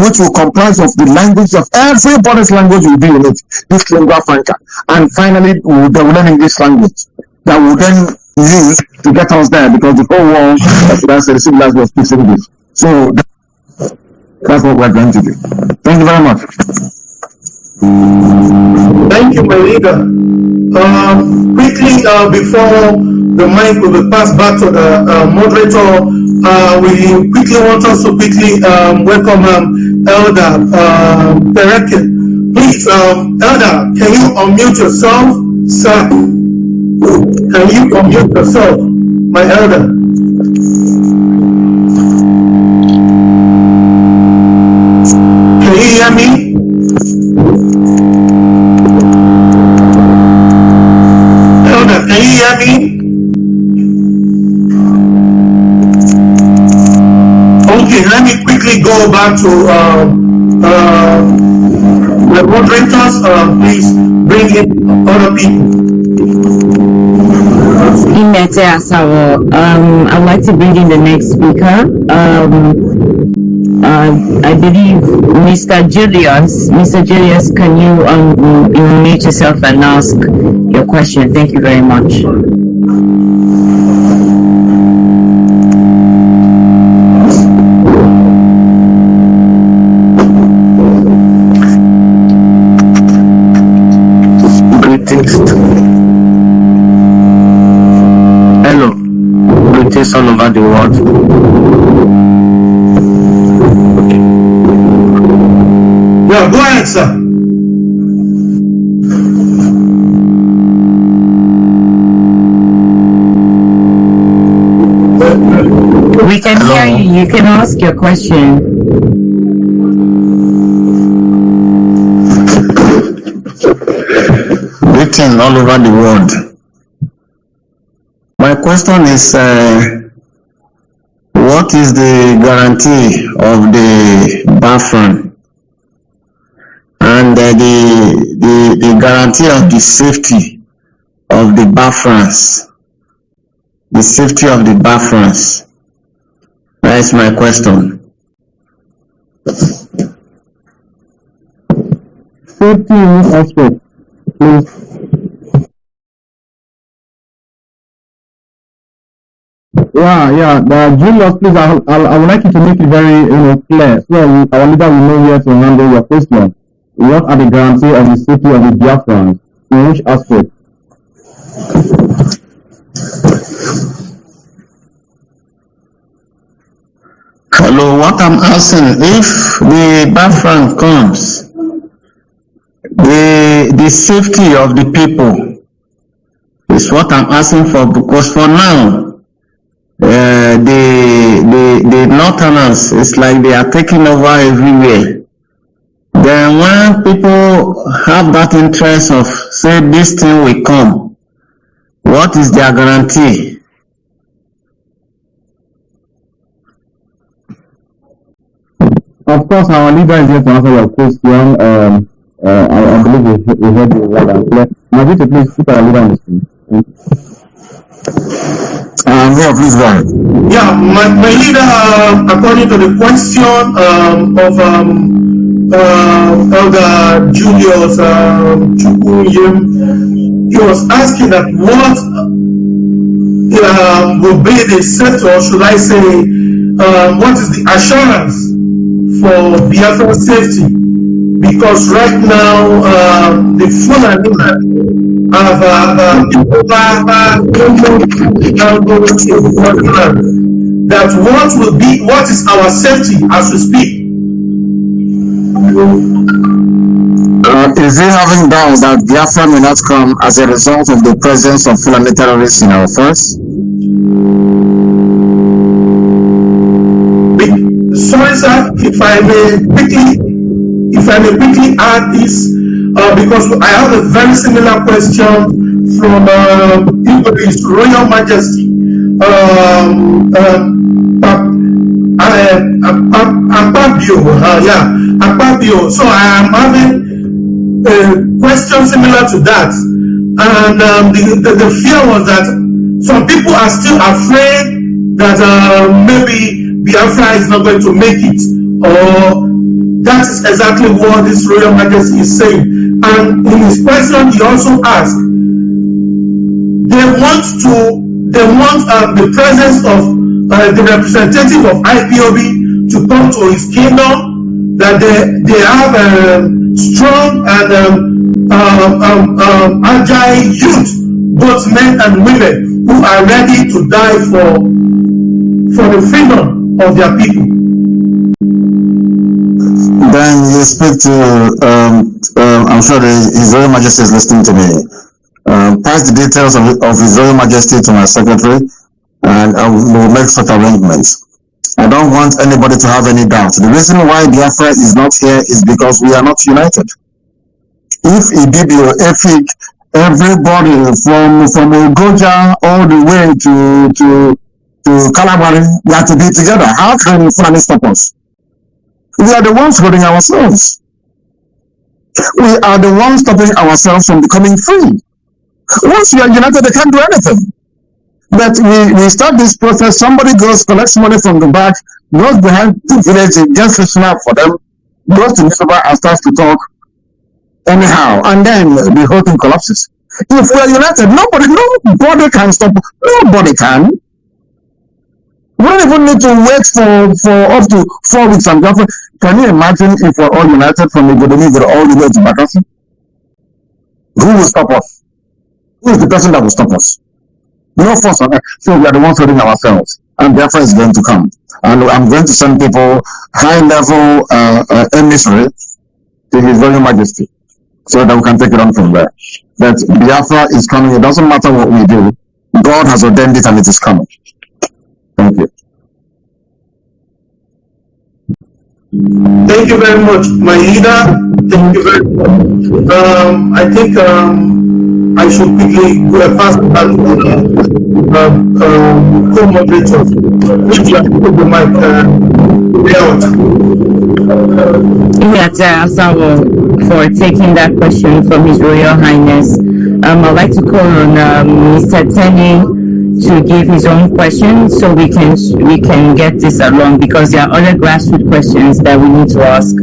which will comprise of the language of everybody's language will be in it, this lingua franca. And finally, they will learn English language that will then use to get us there, because the whole world, that's the civilized world speaks English. So that's what we're going to do. Thank you very much. Thank you, my leader. Quickly, before the mic will be passed back to the moderator, we quickly want us to quickly welcome Elder Pereke. Please, Elder, can you unmute yourself, sir? Can you unmute yourself, my elder? Can you hear me? Elder, can you hear me? Okay, let me quickly go back to the moderators. Please bring in other people. I'd like to bring in the next speaker. I believe Mr. Julius. Mr. Julius, can you unmute yourself and ask your question? Thank you very much. Hello, greetings all over the world. Yeah, go ahead, sir. We can hear you. You can ask your question. Greetings all over the world. My question is, what is the guarantee of the Biafran and the guarantee of the safety of the Biafrans? The safety of the Biafrans. That is my question. Safety in this aspect, please. Yeah. Julius, please, I would like you to make it very, clear, so our leader will know where to handle your question. What are the guarantees of the safety of the Biafrans? In which aspect? Hello, what I'm asking, if the Biafran comes, the safety of the people is what I'm asking for, because for now, the Northerners, it's like they are taking over everywhere. Then when people have that interest of, say, this thing will come, what is their guarantee? Of course, our leader is here to answer your question. I believe we heard you right and clear. Mazi, please put our leader on the screen. Yeah, please go ahead. Yeah, my leader, according to the question of Elder Julius Chukuyem, he was asking that what will be the set, or should I say, what is the assurance for Biafra safety? Because right now, the Fulani have that what is our safety as we speak? Is he having doubts that Biafra may not come as a result of the presence of Fulani terrorists in our affairs? Sorry, sir, if I may quickly add this, because I have a very similar question from His Royal Majesty Akpabio. So I am having a question similar to that, and the fear was that some people are still afraid that maybe Biafra is not going to make it, or that is exactly what this Royal Majesty is saying. And in his question, he also asked, they want the presence of the representative of IPOB to come to his kingdom, that they have a strong and agile youth, both men and women, who are ready to die for the freedom of their people. Then you speak to, I'm sure His Royal Majesty is listening to me. Pass the details of His Royal Majesty to my secretary, and I will make such arrangements. I don't want anybody to have any doubt. The reason why Biafra is not here is because we are not united. If Ibibio, Efik, everybody from Ugoja all the way to Calabari, we have to be together. How can Fulani stop us? We are the ones holding ourselves. We are the ones stopping ourselves from becoming free. Once we are united, they can't do anything. But we start this process, somebody goes, collects money from the back, goes behind the village, gets a snap for them, goes to newspaper and starts to talk anyhow, and then the whole thing collapses. If we are united, nobody can stop, nobody can. We don't even need to wait for up to 4 weeks and Biafra. Can you imagine if we're all united from Igodomi all the way to Bakassi? Who will stop us? Who is the person that will stop us? No force on earth. So we are the ones holding ourselves. And Biafra is going to come. And I'm going to send people high-level emissary to His Royal Majesty, so that we can take it on from there. That Biafra is coming. It doesn't matter what we do. God has ordained it and it is coming. Thank you. Thank you very much, my leader. Thank you very much. I think I should quickly go past that co-moderator. If you put the mic for taking that question from His Royal Highness. I'd like to call on Mr. Tenny to give his own question, so we can get this along, because there are other grassroots questions that we need to ask.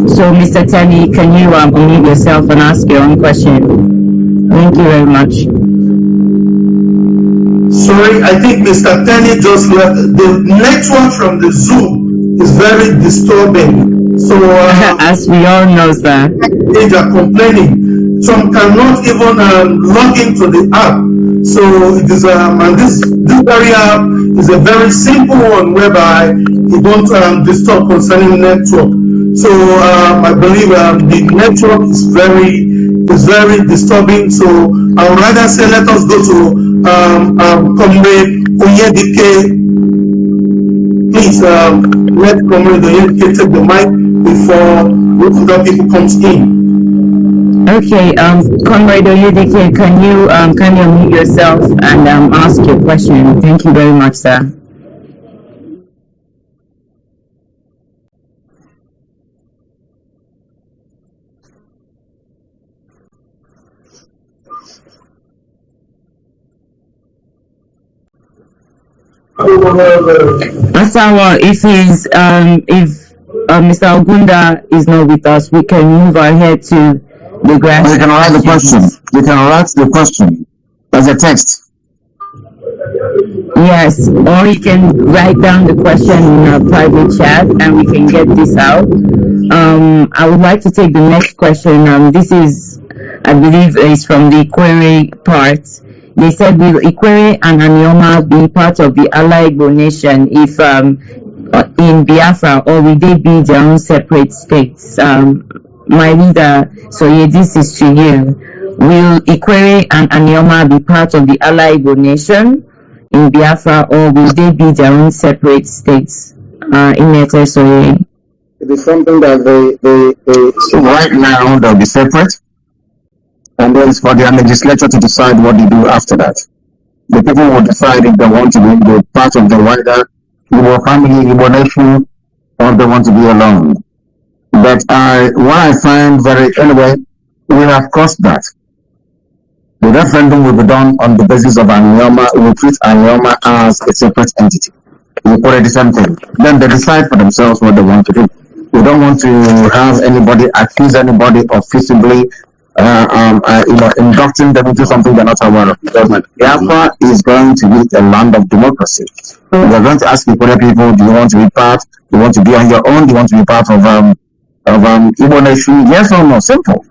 So, Mr. Tenny, can you unmute yourself and ask your own question? Thank you very much. Sorry, I think Mr. Tenny just left. The network from the Zoom is very disturbing. So, as we all know, sir, they are complaining. Some cannot even log into the app. So it is, and this very app is a very simple one whereby it don't disturb concerning network. So I believe the network is very disturbing. So I would rather say let us go to Comrade Oyedike. Please let Comrade Oyedike take the mic before other people comes in. Okay, Comrade Oyedike, can you unmute yourself and ask your question? Thank you very much, sir. Asawa, if Mr. Ogunda is not with us, we can move ahead to the grass. You can write the question. You can write the question as a text. Yes, or you can write down the question in a private chat and we can get this out. I would like to take the next question. This is, I believe, is from the Ikwere part. They said, will Ikwere and Anioma be part of the Ala Igbo nation if in Biafra, or will they be their own separate states? My leader, so yeah, this is to you. Will Ikwere and Anioma be part of the Ala Igbo nation in Biafra, or will they be their own separate states? It is something that they right now they'll be separate, and then it's for their legislature to decide what they do after that. The people will decide if they want to be part of the wider Igbo family, Igbo nation, or they want to be alone. But what I find anyway, we have crossed that. The referendum will be done on the basis of Anioma. We will treat Anioma as a separate entity. We call it the same thing. Then they decide for themselves what they want to do. We don't want to have anybody accuse anybody of feasibly, inducting them into something they're not aware of. Biafra is going to be a land of democracy. We're going to ask people, do you want to be part? Do you want to be on your own? Do you want to be part of Igbo nation? Yes or no? Simple.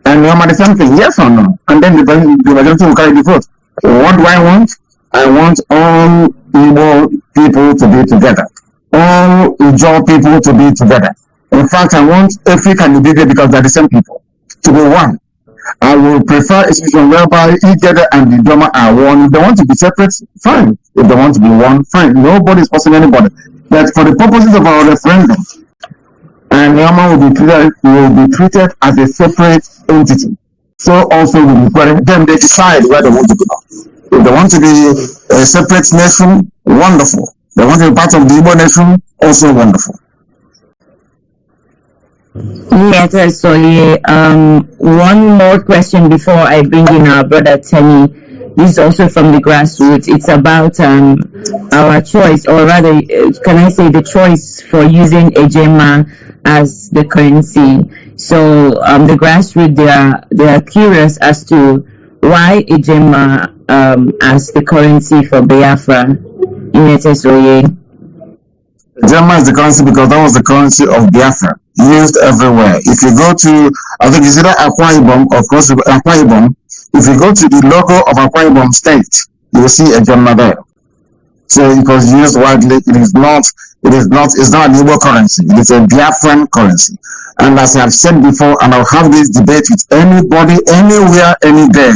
And we the same thing, yes or no? And then the majority will carry the vote. What do I want? I want all Igbo people to be together. All Ijaw people to be together. In fact, I want every candidate, because they're the same people, to be one. I will prefer a situation whereby Igede and the Idoma are one. If they want to be separate, fine. If they want to be one, fine. Nobody is forcing anybody. But for the purposes of our referendum, and Yama will be treated as a separate entity. So also will be them they decide where they want to go. If they want to be a separate nation, wonderful. They want to be part of the Igbo nation, also wonderful. Yes, so one more question before I bring in our brother Tenny. This is also from the grassroots. It's about our choice, or rather, can I say the choice for using Ejema as the currency. So the grassroots, they are curious as to why Ejema as the currency for Biafra. Ejema is the currency because that was the currency of Biafra, used everywhere. If you go to, I think it's either Akwa Ibom or Akwa Ibom, if you go to the logo of Akwa Ibom State, you will see Ejema there. So it was used widely. It's not an Igbo currency. It is a Biafran currency. And as I have said before, and I'll have this debate with anybody, anywhere, any day,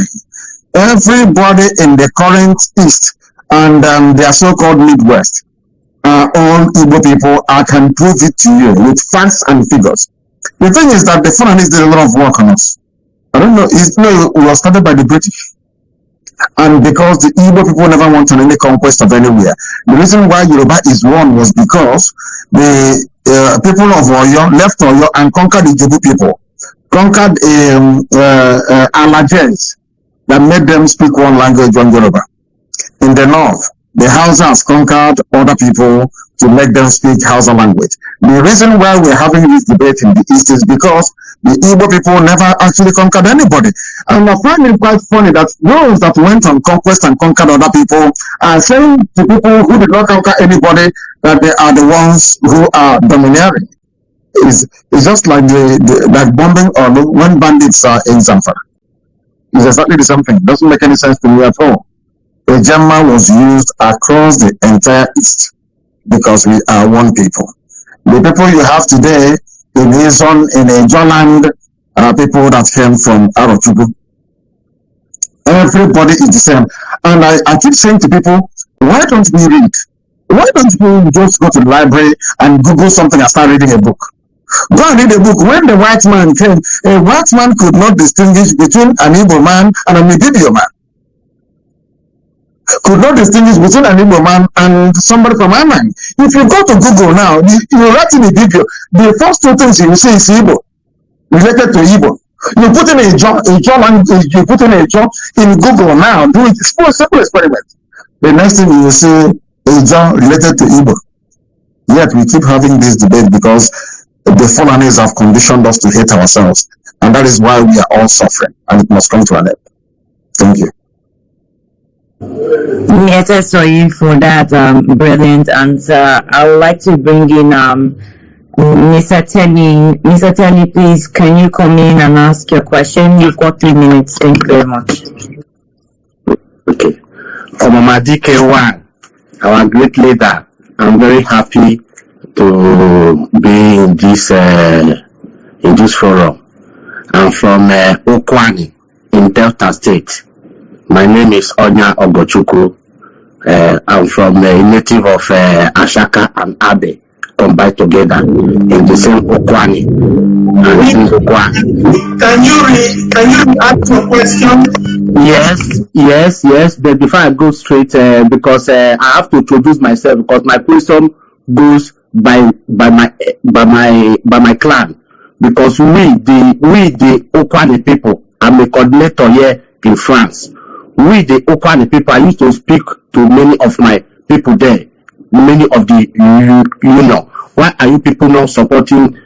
everybody in the current East and their so-called Midwest are all Igbo people. I can prove it to you with facts and figures. The thing is that the Fulanis did a lot of work on us. I don't know, it was started by the British. And because the Igbo people never wanted any conquest of anywhere. The reason why Yoruba is one was because the people of Oyo left Oyo and conquered the Ijebu people. Conquered Alagers that made them speak one language on Yoruba. In the north, the Hausas conquered other people to make them speak Hausa language. The reason why we're having this debate in the East is because the Igbo people never actually conquered anybody. And I find it quite funny that those that went on conquest and conquered other people are saying to people who did not conquer anybody that they are the ones who are domineering. It's just like like bombing or when bandits are in Zamfara. It's exactly the same thing. It doesn't make any sense to me at all. A Gemma was used across the entire East because we are one people. The people you have today in Izon, in Ejoland, are people that came from Arochubu. Everybody is the same. And I keep saying to people, why don't we read? Why don't we just go to the library and Google something and start reading a book? Go and read a book. When the white man came, a white man could not distinguish between an Igbo man and an Ibibio man. Could not distinguish between an Igbo man and somebody from Aman. If you go to Google now, you write in Ibibio, the first two things you see is Igbo, related to Igbo. You put in a job, you put in a job in Google now, do it, simple experiment. The next thing you see is a job related to Igbo. Yet we keep having this debate because the Fulanis have conditioned us to hate ourselves, and that is why we are all suffering, and it must come to an end. Thank you. Yes, sorry for that brilliant answer. I would like to bring in Mr. Tenny. Mr. Tenny, please, can you come in and ask your question? You've got 3 minutes. Thank you very much. Okay. Mazi Nnamdi Kanu, our great leader, I'm very happy to be in this forum. I'm from Okwani in Delta State. My name is Onya Ogochukwu. I'm from a native of Ashaka and Abe combined together in the same Okwani. Can you ask your question? Yes. But before I go straight, because I have to introduce myself, because my question goes by my clan, because we the Okwani people, I'm a coordinator here in France. We the Okwani people, I used to speak to many of my people there, many of the why are you people not supporting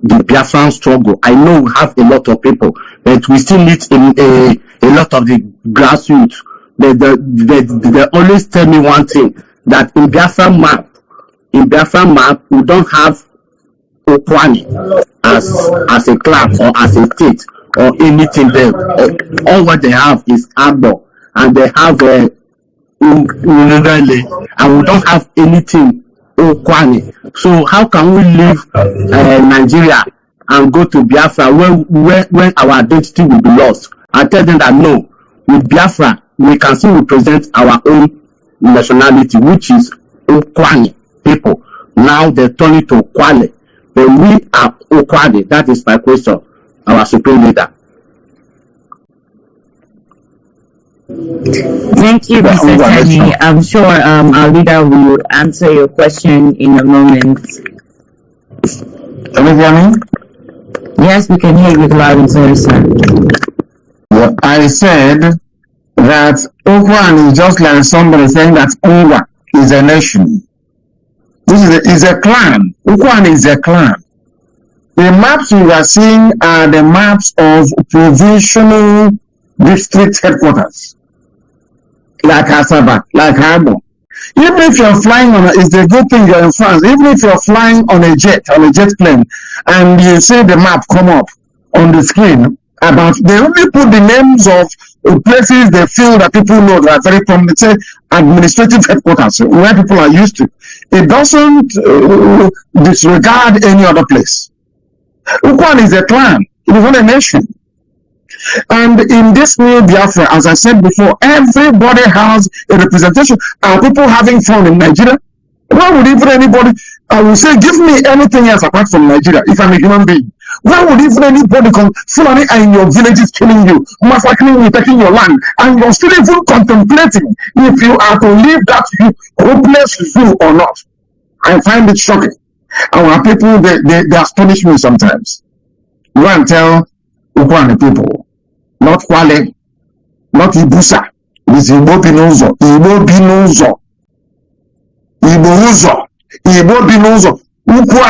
the Biafran struggle? I know we have a lot of people, but we still need a lot of the grassroots. They always tell me one thing, that in Biafran map, we don't have Okwani as a clan or as a state or anything there. All what they have is Agbo, and they have Unugale, and we don't have anything Okwani. So how can we leave Nigeria and go to Biafra when our identity will be lost? I tell them that no, with Biafra we can still represent our own nationality, which is Okwani people. Now they turn it to Kwale, but we are Okwani. That is my question, our supreme leader. Thank you, Mr. Tenny. I'm sure our leader will answer your question in a moment. Can you hear me? Yes, we can hear you loud and clear, sir. Yeah, I said that Okwan is just like somebody saying that Owa is a nation. This is a clan. Okwan is a clan. The maps you are seeing are the maps of provincial district headquarters, like Asaba, like Harbour. Even if you're flying on it's a good thing you're in France. Even if you're flying on a jet plane, and you see the map come up on the screen, they only put the names of places they feel that people know that are very prominent, say administrative headquarters, where people are used to. It doesn't disregard any other place. Ukwan is a clan. It is not a nation. And in this new Biafra, as I said before, everybody has a representation. Are people having fun in Nigeria? Why would even anybody, I will say, give me anything else apart from Nigeria, if I'm a human being. Why would even anybody come, Fulani are in your villages killing you, massacring you, taking your land, and you're still even contemplating if you are to leave that hopeless zoo or not? I find it shocking. Our people, they astonish me sometimes. Go and tell Ukwane people, not Kwale, not Ibusa, it's Igbo Pinozo, Igbo Pinozo, Igbo Uzo. Igbo bi n'ụzọ ukwu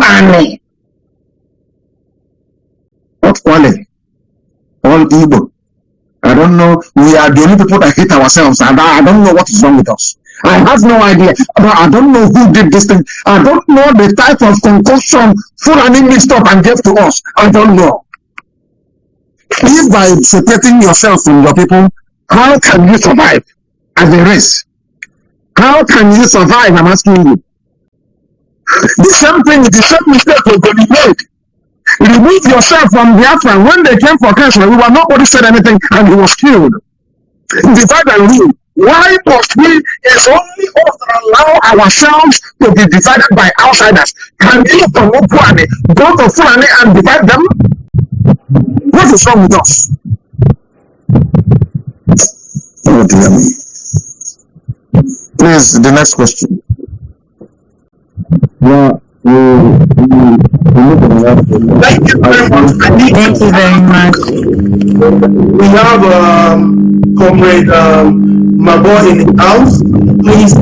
anị, not Kwale, all Igbo. I don't know, we are the only people that hate ourselves. I don't know what is wrong with us. I have no idea. I don't know who did this thing. I don't know the type of concoction full and mixed up and gave to us. I don't know. If by separating yourself from your people, how can you survive as a race? How can you survive? I'm asking you. The same thing, the same mistake will be made. Remove yourself from Biafra. When they came for Kessler, nobody said anything and he was killed. Divide and rule. Why must we, it's only us that allow ourselves to be divided by outsiders? Can you from Ukwane go to Fulani and divide them? What is wrong with us? Oh dear me. Please, the next question. Yeah, Thank you very much. Thank you very much. We have Comrade Mabo in the house. Please,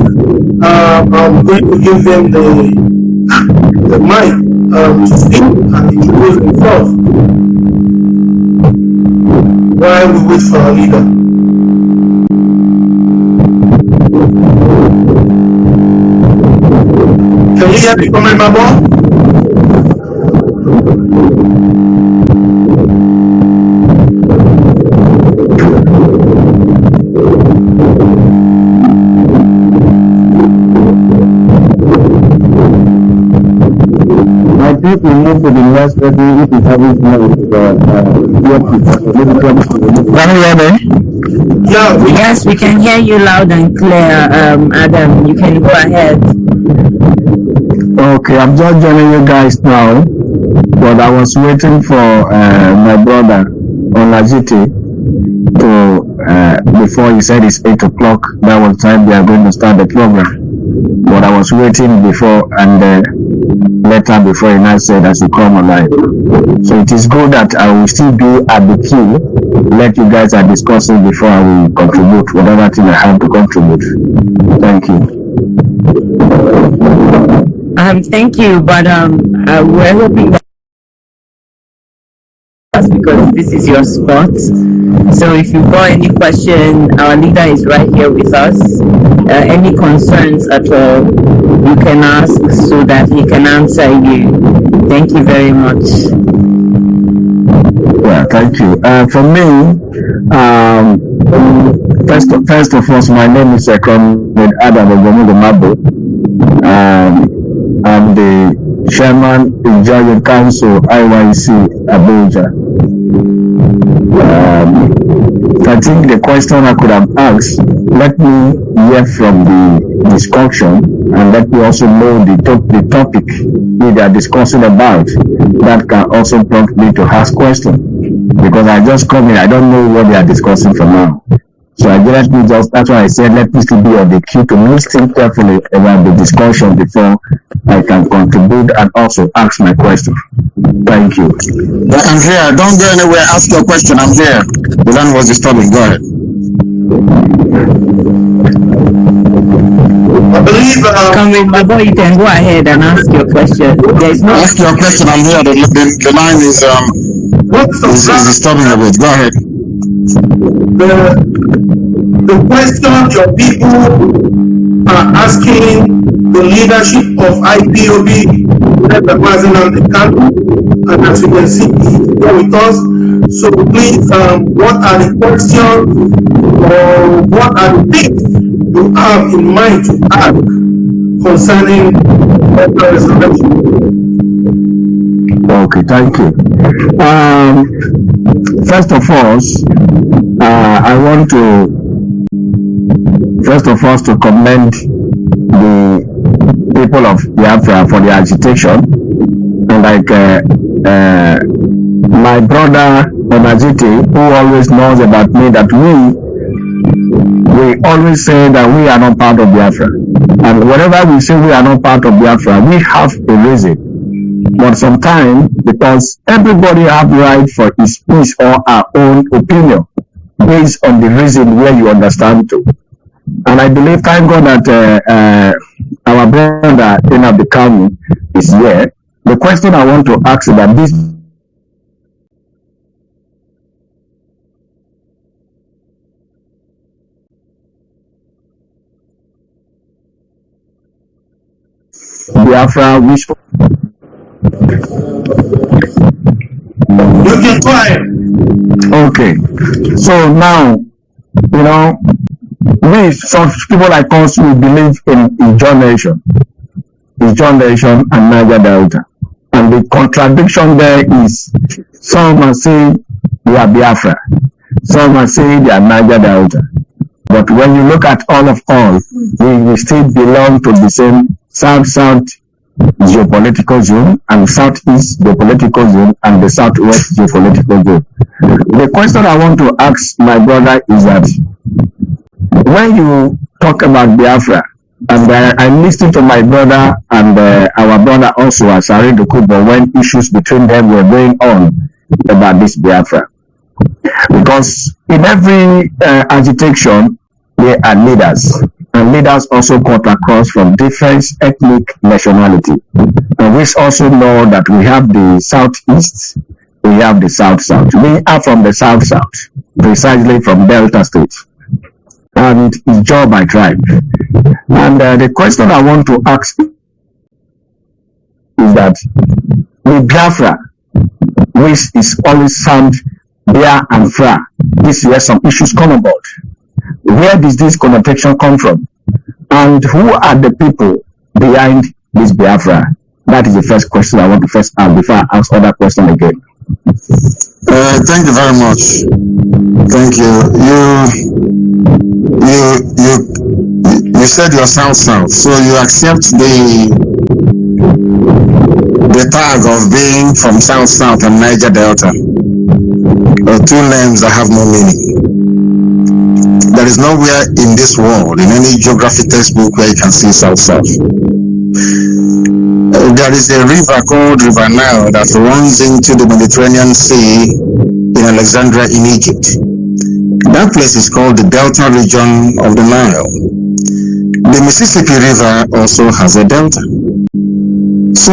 I'm going to give him the mic to speak and introduce himself while we wait for our leader. Can you hear me, Comrade Mabo? I think we move to the next person if we haven't Can you hear me? Yeah, Yes, we can hear you loud and clear, Adam. You can go ahead. Okay, I'm just joining you guys now, but I was waiting for my brother Onajiti to before he said it's 8 o'clock. That was time we are going to start the program. But I was waiting before and later before he now said I should come online. So it is good that I will still be at the queue. Let you guys are discussing before I will contribute whatever thing I have to contribute. Thank you. Thank you, but we're hoping that because this is your spot. So if you've got any question, our leader is right here with us. Any concerns at all, you can ask so that he can answer you. Thank you very much. Yeah, thank you. For me, first of all, my name is Comrade Adam Mabo. I'm the chairman of Judge Council IYC Abuja. I think the question I could have asked, let me hear from the discussion and let me also know the topic they are discussing about. That can also prompt me to ask questions because I just come in, I don't know what they are discussing for now. So that's why I said let me still be on the queue to listen carefully about the discussion before I can contribute and also ask my question. Thank you. I'm here. Don't go anywhere. Ask your question. I'm here. The line was disturbing. Go ahead. I believe. Comrade Mabo, you can go ahead and ask your question. Ask your question. I'm here. The line is disturbing a bit. Go ahead. The question your people are asking the leadership of IPOB, led by Mazi Nnamdi Kanu, and as you can see, he's here with us. So please, what are the questions or what are the things you have in mind to add concerning the resurrection? Okay, thank you. First of all, I want to commend the people of Biafra for the agitation. And like my brother Onajiti, who always knows about me, that we always say that we are not part of Biafra. And whenever we say we are not part of Biafra, we have a reason. But sometimes, because everybody have right for his or her own opinion, based on the reason where you understand to. And I believe, thank God that our brother Nnamdi Kanu is here. The question I want to ask is that this Biafra wish. You can go ahead. Okay, so now, you know, we, some people like us, we believe in Ijaw Nation, and Niger Delta. And the contradiction there is, some are saying we are Biafra, some are saying they are Niger Delta. But when you look at all, we still belong to the same South-South geopolitical zone, and Southeast geopolitical zone, and the Southwest geopolitical zone. The question I want to ask my brother is that when you talk about Biafra, and I listened to my brother and our brother also, Asari Dokubo, when issues between them were going on about this Biafra. Because in every agitation, there are leaders, and leaders also cut across from different ethnic nationality. And we also know that we have the Southeast, we have the South-South. We are from the South-South, precisely from Delta State, and Ijaw by tribe. And the question I want to ask is that the Biafra, which is always sound Bia and Fra, this is where some issues come about. Where does this connotation come from? And who are the people behind this Biafra? That is the first question I want to first ask before I ask other questions again. Thank you very much. Thank you. You said you're South-South, so you accept the tag of being from South-South and Niger Delta. Two names that have no meaning. There is nowhere in this world, in any geography textbook, where you can see South-South. There is a river called River Nile that runs into the Mediterranean Sea in Alexandria in Egypt. That place is called the Delta region of the Nile. The Mississippi River also has a delta. So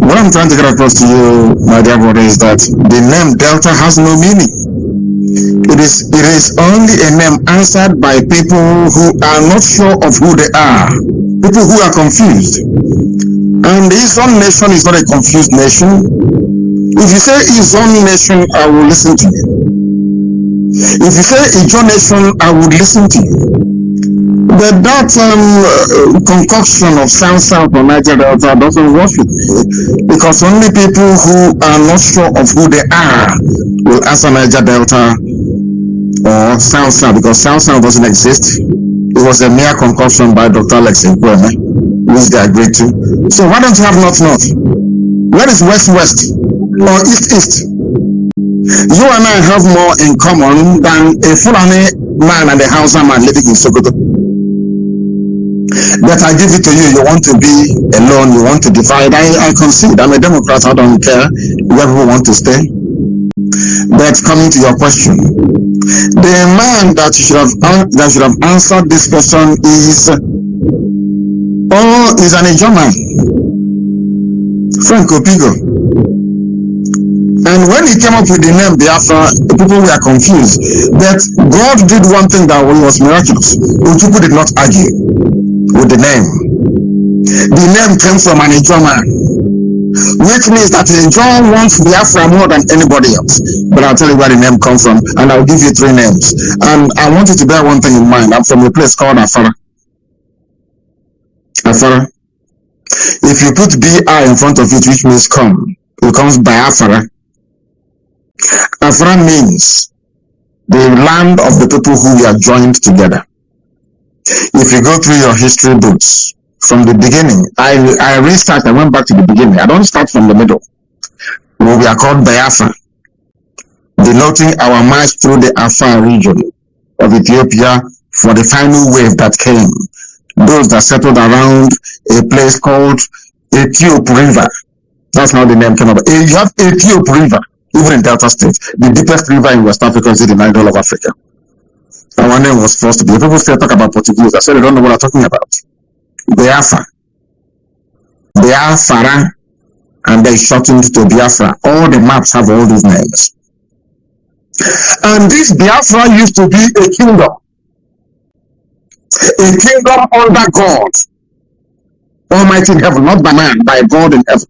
what I'm trying to get across to you, my dear brother, is that the name Delta has no meaning. It is only a name answered by people who are not sure of who they are, people who are confused. And the Ijaw nation is not a confused nation. If you say Ijaw nation, I will listen to you. If you say Ijaw nation, I would listen to you. But that concoction of South-South or Niger Delta doesn't work with me, because only people who are not sure of who they are will answer Niger Delta or South-South, because South-South doesn't exist. It was a mere concoction by Dr. Alex Nkweme, which they agreed to. So why don't you have North-North? Where is West-West or East-East? You and I have more in common than a Fulani man and a Hausa man living in Sokoto. But I give it to you, you want to be alone, you want to divide. I concede, I'm a Democrat, I don't care where people want to stay. But coming to your question, the man that should have answered this question is an Ijaw man, Frank Opigo. And when he came up with the name Biafra, people were confused. But God did one thing that was miraculous. Ojukwu did not argue with the name. The name came from an Ijaw man, which means that Ijaw wants Biafra more than anybody else. But I'll tell you where the name comes from, and I'll give you three names. And I want you to bear one thing in mind. I'm from a place called Afara. Afara. If you put BI in front of it, which means come, it comes Biafra. Afra means the land of the people who are joined together. If you go through your history books from the beginning, I went back to the beginning. I don't start from the middle. We are called Biafra, denoting our march through the Afar region of Ethiopia for the final wave that came. Those that settled around a place called Ethiop River. That's how the name came about. You have Ethiop River, even in Delta State. The deepest river in West Africa is in the middle of Africa. Our name was supposed to be. People still talk about Portuguese. I said they don't know what I'm talking about. Biafra. Biafra. And they shortened to Biafra. All the maps have all these names. And this Biafra used to be a kingdom. A kingdom under God. Almighty in heaven, not by man, by God in heaven.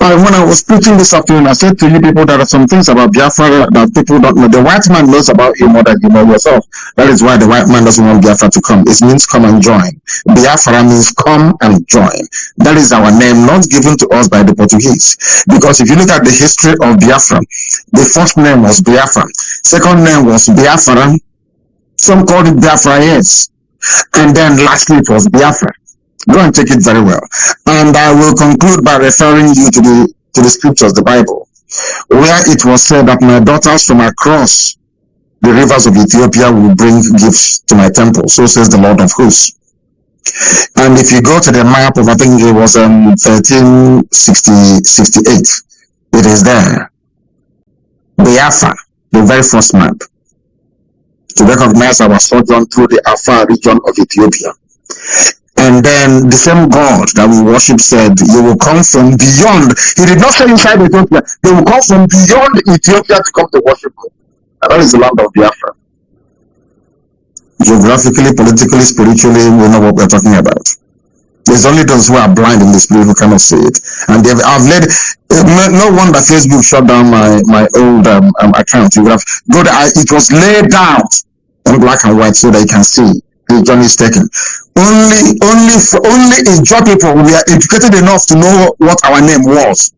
And when I was preaching this afternoon, I said to you people, there are some things about Biafra that people don't know. The white man knows about you more than you know yourself. That is why the white man doesn't want Biafra to come. It means come and join. Biafra means come and join. That is our name, not given to us by the Portuguese. Because if you look at the history of Biafra, the first name was Biafra. Second name was Biafra. Some called it Biafra, yes. And then lastly it was Biafra. Go and take it very well. And I will conclude by referring you to the scriptures, the Bible, where it was said that my daughters from across the rivers of Ethiopia will bring gifts to my temple. So says the Lord of hosts. And if you go to the map of, I think it was 1368, it is there. Biafra, the very first map, to recognize our sojourn through the Afar region of Ethiopia. And then the same God that we worship said, you will come from beyond. He did not say inside Ethiopia. They will come from beyond Ethiopia to come to worship God. And that is the land of Biafra. Geographically, politically, spiritually, we know what we're talking about. There's only those who are blind in the spirit who cannot see it. And I've led, no wonder Facebook shut down my old account. You would have go there. It was laid out in black and white so that you can see. The journey is taken. Only Ijaw people we are educated enough to know what our name was.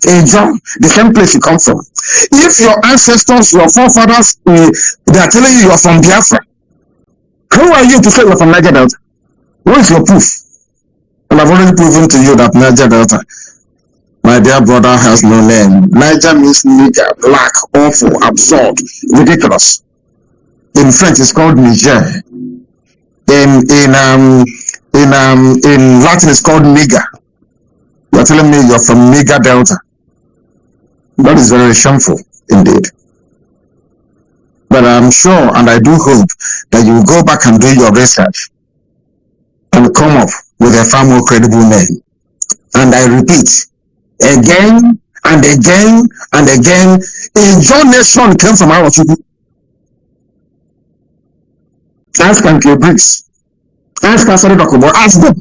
Ijaw, the same place you come from. If your ancestors, your forefathers, they are telling you are from Biafra, who are you to say you're from Niger Delta? What is your proof? And I've already proven to you that Niger Delta, my dear brother, has no name. Niger means nigger, black, awful, absurd, ridiculous. In French, it's called Niger. In Latin, it's called nigger. You're telling me you're from Niger Delta. That is very shameful indeed. But I'm sure, and I do hope, that you will go back and do your research and come up with a far more credible name. And I repeat, again and again and again, Ijaw nation came from Arochukwu. Ask Uncle Briggs. Ask Asari Dokobo. Ask them.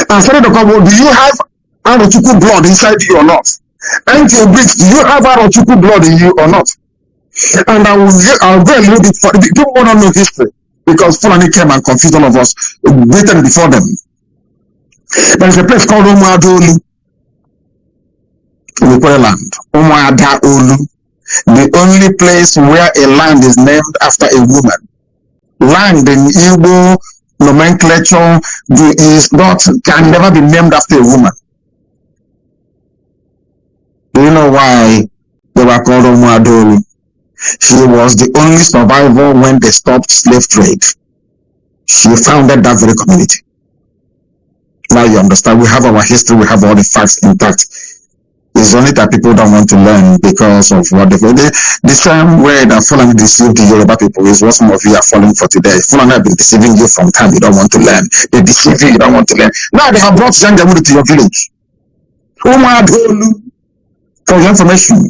Asari Dokobo, do you have Arochukwu blood inside you or not? Uncle Briggs, do you have Arochukwu blood in you or not? And I'll go a little bit for people want to know history because Fulani came and confused all of us, waiting before them. There is a place called Umuadaolu in the land. Umuadaolu, the only place where a land is named after a woman. Land in Igbo nomenclature can never be named after a woman. Do you know why they were called Umuadaolu? She was the only survivor when they stopped slave trade. She founded that very community. Now you understand, we have our history, we have all the facts intact. It's only that people don't want to learn because of what the same way that Fulani deceived the Yoruba people is what some of you are falling for today. Fulani have been deceiving you from time you don't want to learn. They deceive you, you don't want to learn. Now they have brought Janjaweed to your village. Umuadaolu, for your information.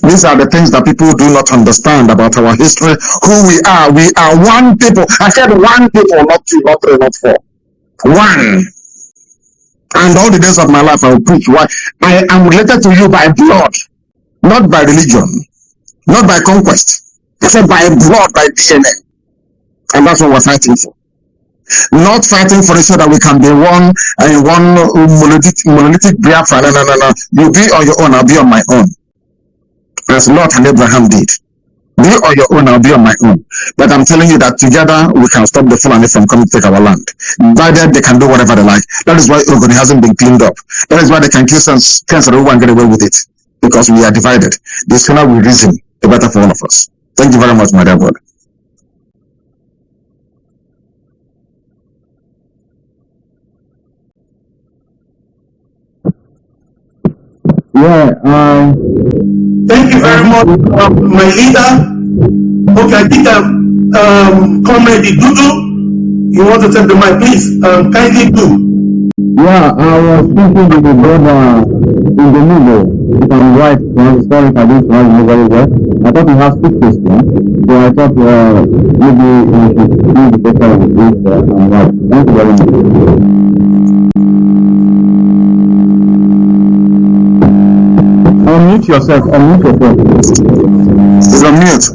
These are the things that people do not understand about our history, who we are. We are one people. I said one people, not two, not three, not four. One. And all the days of my life I will preach why I am related to you by blood, not by religion, not by conquest. I said by blood, by DNA. And that's what we're fighting for. Not fighting for it so that we can be one monolithic Biafra. No. You be on your own, I'll be on my own. As Lot and Abraham did. Be on your own, I'll be on my own. But I'm telling you that together we can stop the Fulani from coming to take our land. Divided, they can do whatever they like. That is why Ogoni hasn't been cleaned up. That is why they can kill cancer and get away with it. Because we are divided. The sooner we reason, the better for all of us. Thank you very much, my dear brother. Thank you very much, my leader. Okay, I think Comrade Dudu, you want to take the mic, please? Kindly do. Yeah, I was thinking with the brother in the middle. If I'm right, sorry if I didn't write you very well. I thought he has 2 questions, so I thought maybe we should do the question of this I'm right. Thank you very much. Unmute yourself, unmute yourself. He's on mute,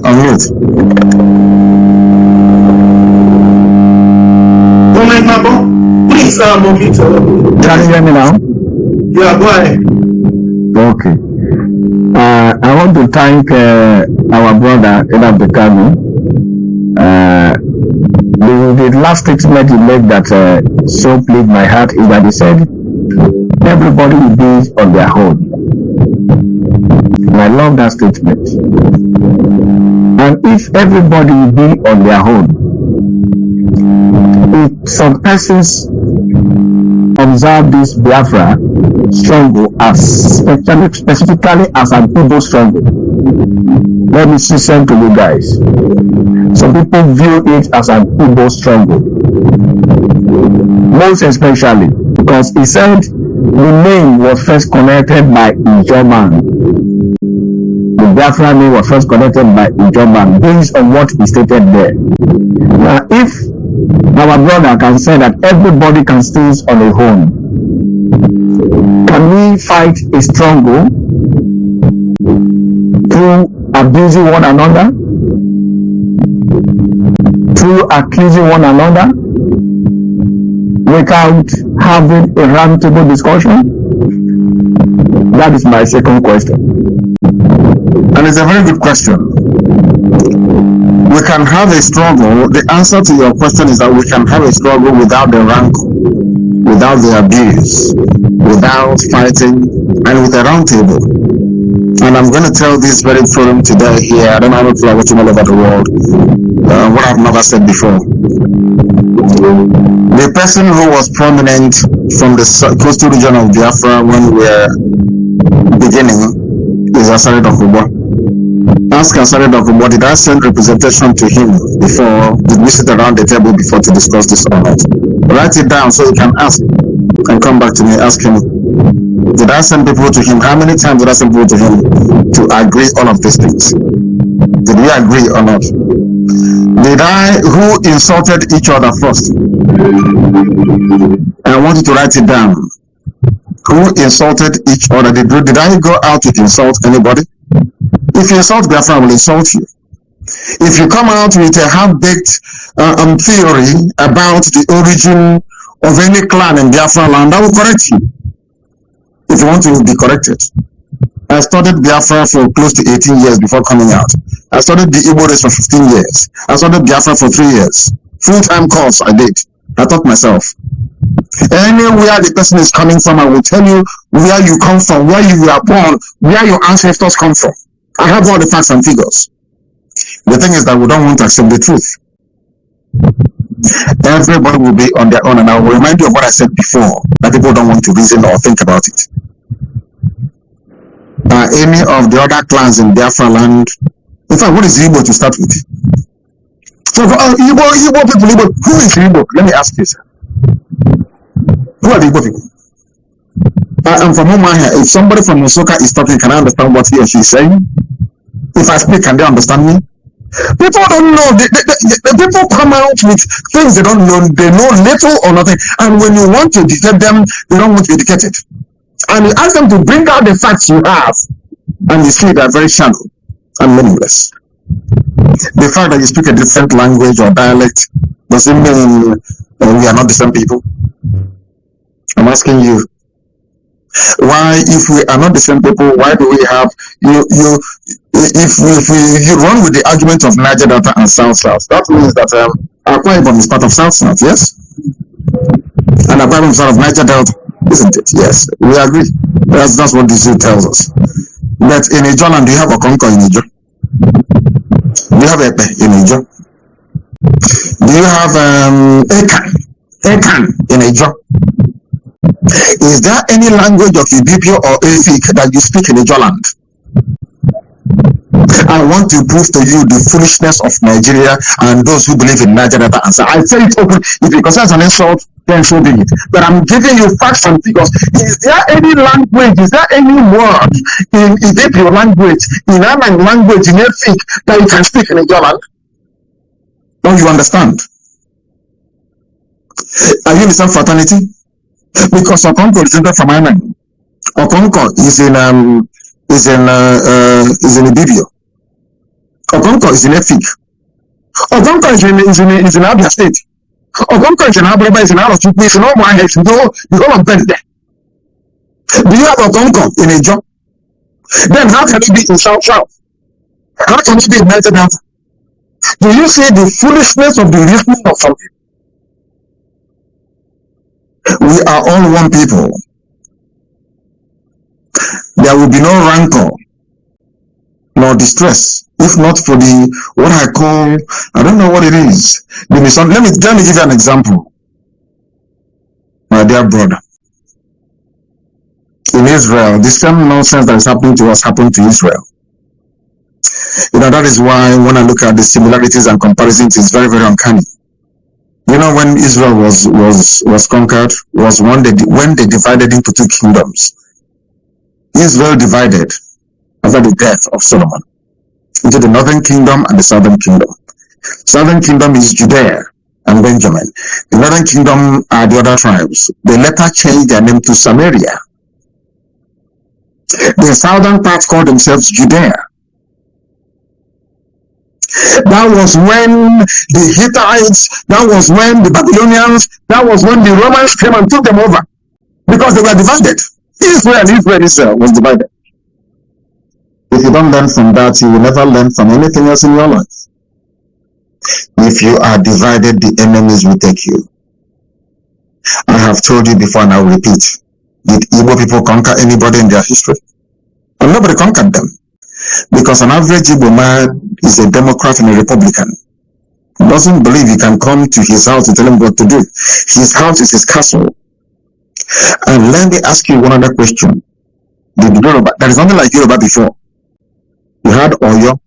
Comrade Mabo, please unmute. Can you hear me now? Yeah, go ahead. Okay. I want to thank our brother Nnamdi Kanu. The last statement he made that so pleased my heart is that he said everybody will be on their own. And I love that statement. And if everybody will be on their own, if some persons observe this Biafra struggle as specifically as an Igbo struggle, let me listen to you guys. Some people view it as an Igbo struggle, most especially because he said the name was first connected by Ijoman. The Biafra name was first connected by Ijoman based on what he stated there. Now, if our brother can say that everybody can stay on a own, can we fight a struggle through abusing one another, through accusing one another, without having a roundtable discussion? That is my second question. And it's a very good question. We can have a struggle. The answer to your question is that we can have a struggle without the rancor, without the abuse, without fighting, and with a round table. And I'm going to tell this very forum today here. I don't know how people are watching all over the world. What I've never said before. The person who was prominent from the coastal region of Biafra when we were beginning is Asare Dokubo. Ask Asare Dokubo, did I send representation to him before? Did we sit around the table before to discuss this or not? Write it down so you can ask and come back to me. Ask him, did I send people to him? How many times did I send people to him to agree all of these things? Did we agree or not? Who insulted each other first? I want you to write it down. Who insulted each other? Did I go out to insult anybody? If you insult Biafra, I will insult you. If you come out with a half-baked theory about the origin of any clan in Biafra land, I will correct you. If you want to be corrected. I studied Biafra for close to 18 years before coming out. I studied the Igbo race for 15 years. I studied Biafra for 3 years. Full-time course I did. I taught myself. Anywhere the person is coming from, I will tell you where you come from, where you were born, where your ancestors come from. I have all the facts and figures. The thing is that we don't want to accept the truth. Everybody will be on their own, and I will remind you of what I said before, that people don't want to reason or think about it. Any of the other clans in Biafra land, in fact, what is Igbo to start with? So, Igbo people, who is Igbo? Let me ask you, sir. Who are the Igbo people? I'm from Umuahia. If somebody from Osoka is talking, can I understand what he or she is saying? If I speak, can they understand me? People don't know. The people come out with things they don't know. They know little or nothing. And when you want to educate them, they don't want to be educated. And you ask them to bring out the facts you have, and you see they're very shallow and meaningless. The fact that you speak a different language or dialect doesn't mean we are not the same people. I'm asking you, why, if we are not the same people, why do we have if you run with the argument of Niger Delta and South South, that means that Akwa Ibom is part of South South, yes? And Akwa Ibom is part of Niger Delta, isn't it? Yes, we agree. That's what this tells us. But in Ijoland, do you have a Okonko in Ijo? Do you have Epe in Ijo? Do you have Ekan in Ijo? Is there any language of Ibibio or Efik that you speak in Ijoland? I want to prove to you the foolishness of Nigeria and those who believe in Niger Delta answer. I say it open. If it concerns an insult, then so be it. But I'm giving you facts and figures. Is there any language, is there any word in Ibibio language, in Anan language, in Efik that you can speak in your land? Don't you understand? Are you in some fraternity? Because Okonko is from Anan. Okonko is in Ibibio. Okonko is in Efik. Okonko is in Abia State. Okonko is in Abraba, is in Arochukwu, is in all my heads, the whole of them there. Do you have Okonko in a job? Then how can it be in South? How can it be in Niger Delta? Do you see the foolishness of the reasoning of some people? We are all one people. There will be no rancor nor distress if not for the what I call, I don't know what it is. Let me give you an example, my dear brother. In Israel, the same nonsense that is happening to us happened to Israel. You know, that is why when I look at the similarities and comparisons, it's very, very uncanny. You know, when Israel was conquered, was when they divided into two kingdoms. Israel divided after the death of Solomon into the northern kingdom and the southern kingdom. Southern kingdom is Judea and Benjamin. The northern kingdom are the other tribes. They later changed their name to Samaria. The southern part called themselves Judea. That was when the Hittites, that was when the Babylonians, that was when the Romans came and took them over. Because they were divided. Israel was divided. If you don't learn from that, you will never learn from anything else in your life. If you are divided, the enemies will take you. I have told you before and I will repeat. Did Igbo people conquer anybody in their history? And nobody conquered them. Because an average Igbo man is a Democrat and a Republican. He doesn't believe he can come to his house to tell him what to do. His house is his castle. And let me ask you one other question. There is nothing like Yoruba before. You had Oyo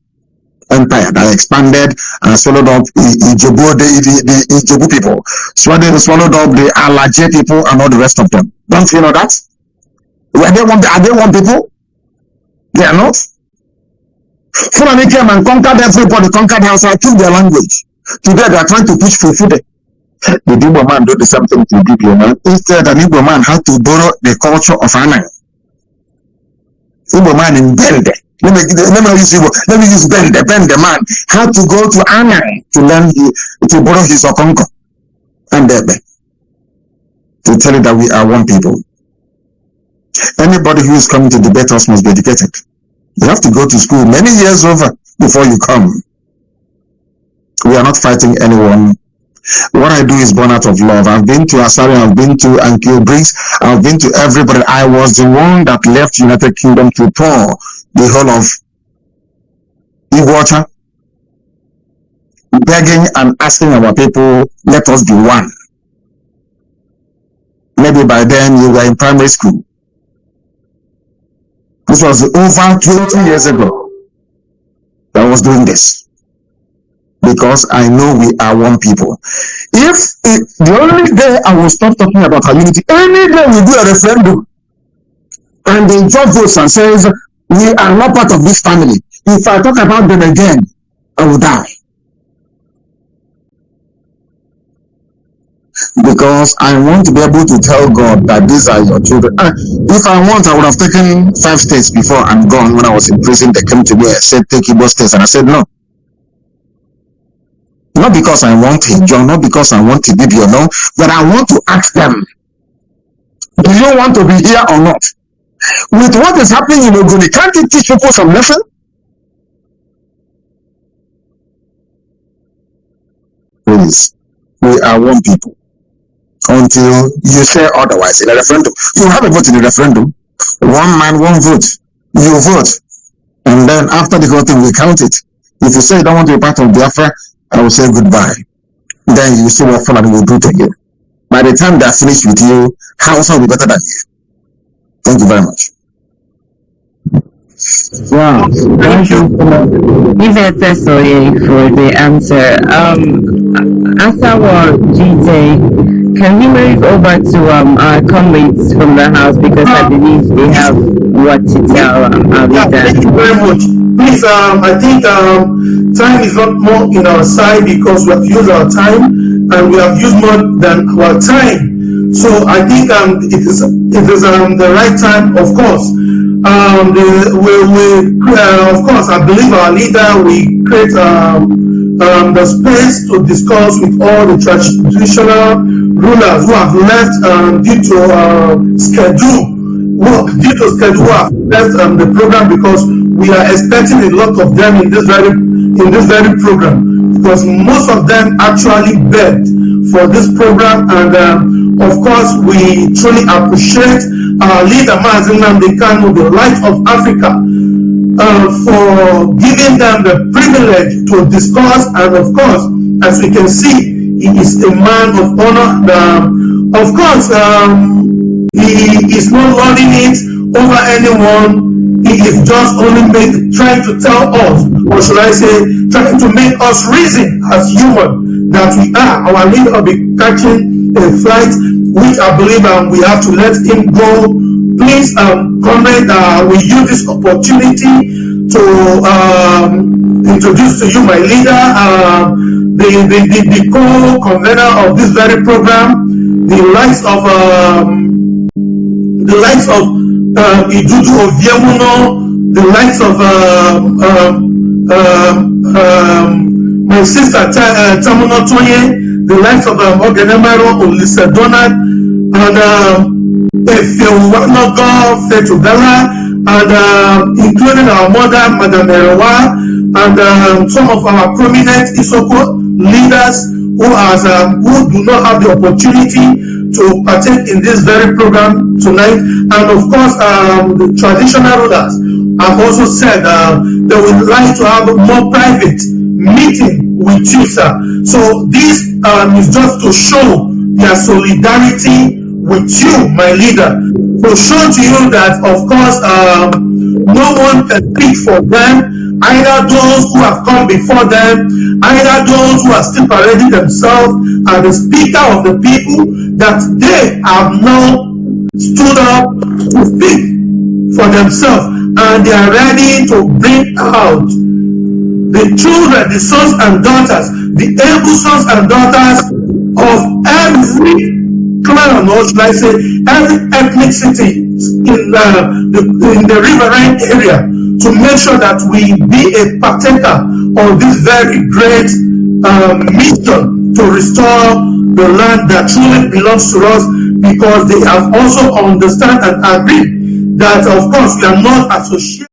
Empire that expanded and swallowed up the Ijebu people, swallowed up the Alaje people and all the rest of them. Don't you know that? Are they one people? They are not. Fulani came and conquered everybody, conquered Hausa, took their language. Today they are trying to push Fufude. The Igbo man did the same thing to the Igbo man. Instead, an Igbo man had to borrow the culture of Anan. Igbo man in Bende. Let me use Bende. Bende man had to go to Anan to learn to borrow his Okonko and Bebe. To tell you that we are one people. Anybody who is coming to debate us must be educated. You have to go to school many years over before you come. We are not fighting anyone. What I do is born out of love. I've been to Asari, I've been to Ankyo Briggs, I've been to everybody. I was the one that left United Kingdom to pour the whole of Iguacha, begging and asking our people, let us be one. Maybe by then you were in primary school. This was over 20 years ago that I was doing this. Because I know we are one people. The only day I will stop talking about our unity, any day we do a referendum and the judge votes and says we are not part of this family. If I talk about them again, I will die. Because I want to be able to tell God that these are your children. If I want, I would have taken 5 states before and gone. When I was in prison, they came to me and said, take Igbo states. And I said, no. Not because I want a job, not because I want to be here, no, but I want to ask them, do you want to be here or not? With what is happening in Ogoni, can't you teach people some lesson? Please, we are one people. Until you say otherwise in a referendum. You have a vote in a referendum. One man, one vote. You vote. And then after the voting, we count it. If you say you don't want to be part of Biafra, I will say goodbye. Then you see what Fulani will do to you. By the time they are finished with you, Hausa will be better than you. Thank you very much. Yeah, thank you so much. Yvette Soye for the answer. Asawa GJ, can we move over to our comrades from the house because I believe they have what to tell our Yeah, thank you leader. very much. Please, I think time is not more in our side because we have used our time and we have used more than our time. So I think it is the right time, of course. Of course, I believe our leader we create the space to discuss with all the traditional rulers who have left due to schedule due to schedule have left the program because we are expecting a lot of them in this very program because most of them actually begged for this program and of course we truly appreciate our leader Mazi Nnamdi Kanu, the light of Africa, for giving them the privilege to discuss and of course as we can see he is a man of honor. Of course he is not lording it over anyone. He is just only trying to tell us, or should I say, trying to make us reason as human that we are. Our leader will be catching a flight, which I believe we have to let him go. Please, comrade, we use this opportunity to introduce to you my leader, the co-convener of this very program, the likes of Idudu Oviemuno, the likes of my sister Tamuno Toye, the likes of Ogenemaro Olise Donald, and Efewanogo Fetugala, and including our mother, Madam Erewa, and some of our prominent Isoko leaders who do not have the opportunity to partake in this very program tonight, and of course the traditional rulers have also said they would like to have a more private meeting with you, sir. So this is just to show their solidarity with you, my leader, to show to you that of course no one can speak for them, either those who have come before them, either those who are still parading themselves as the speaker of the people, that they have now stood up to speak for themselves and they are ready to bring out the children, the sons and daughters, the able sons and daughters of every clan, or should I say every ethnicity in the Riverline area, to make sure that we be a partaker of this very great mission to restore the land that truly belongs to us, because they have also understand and agree that of course we are not associated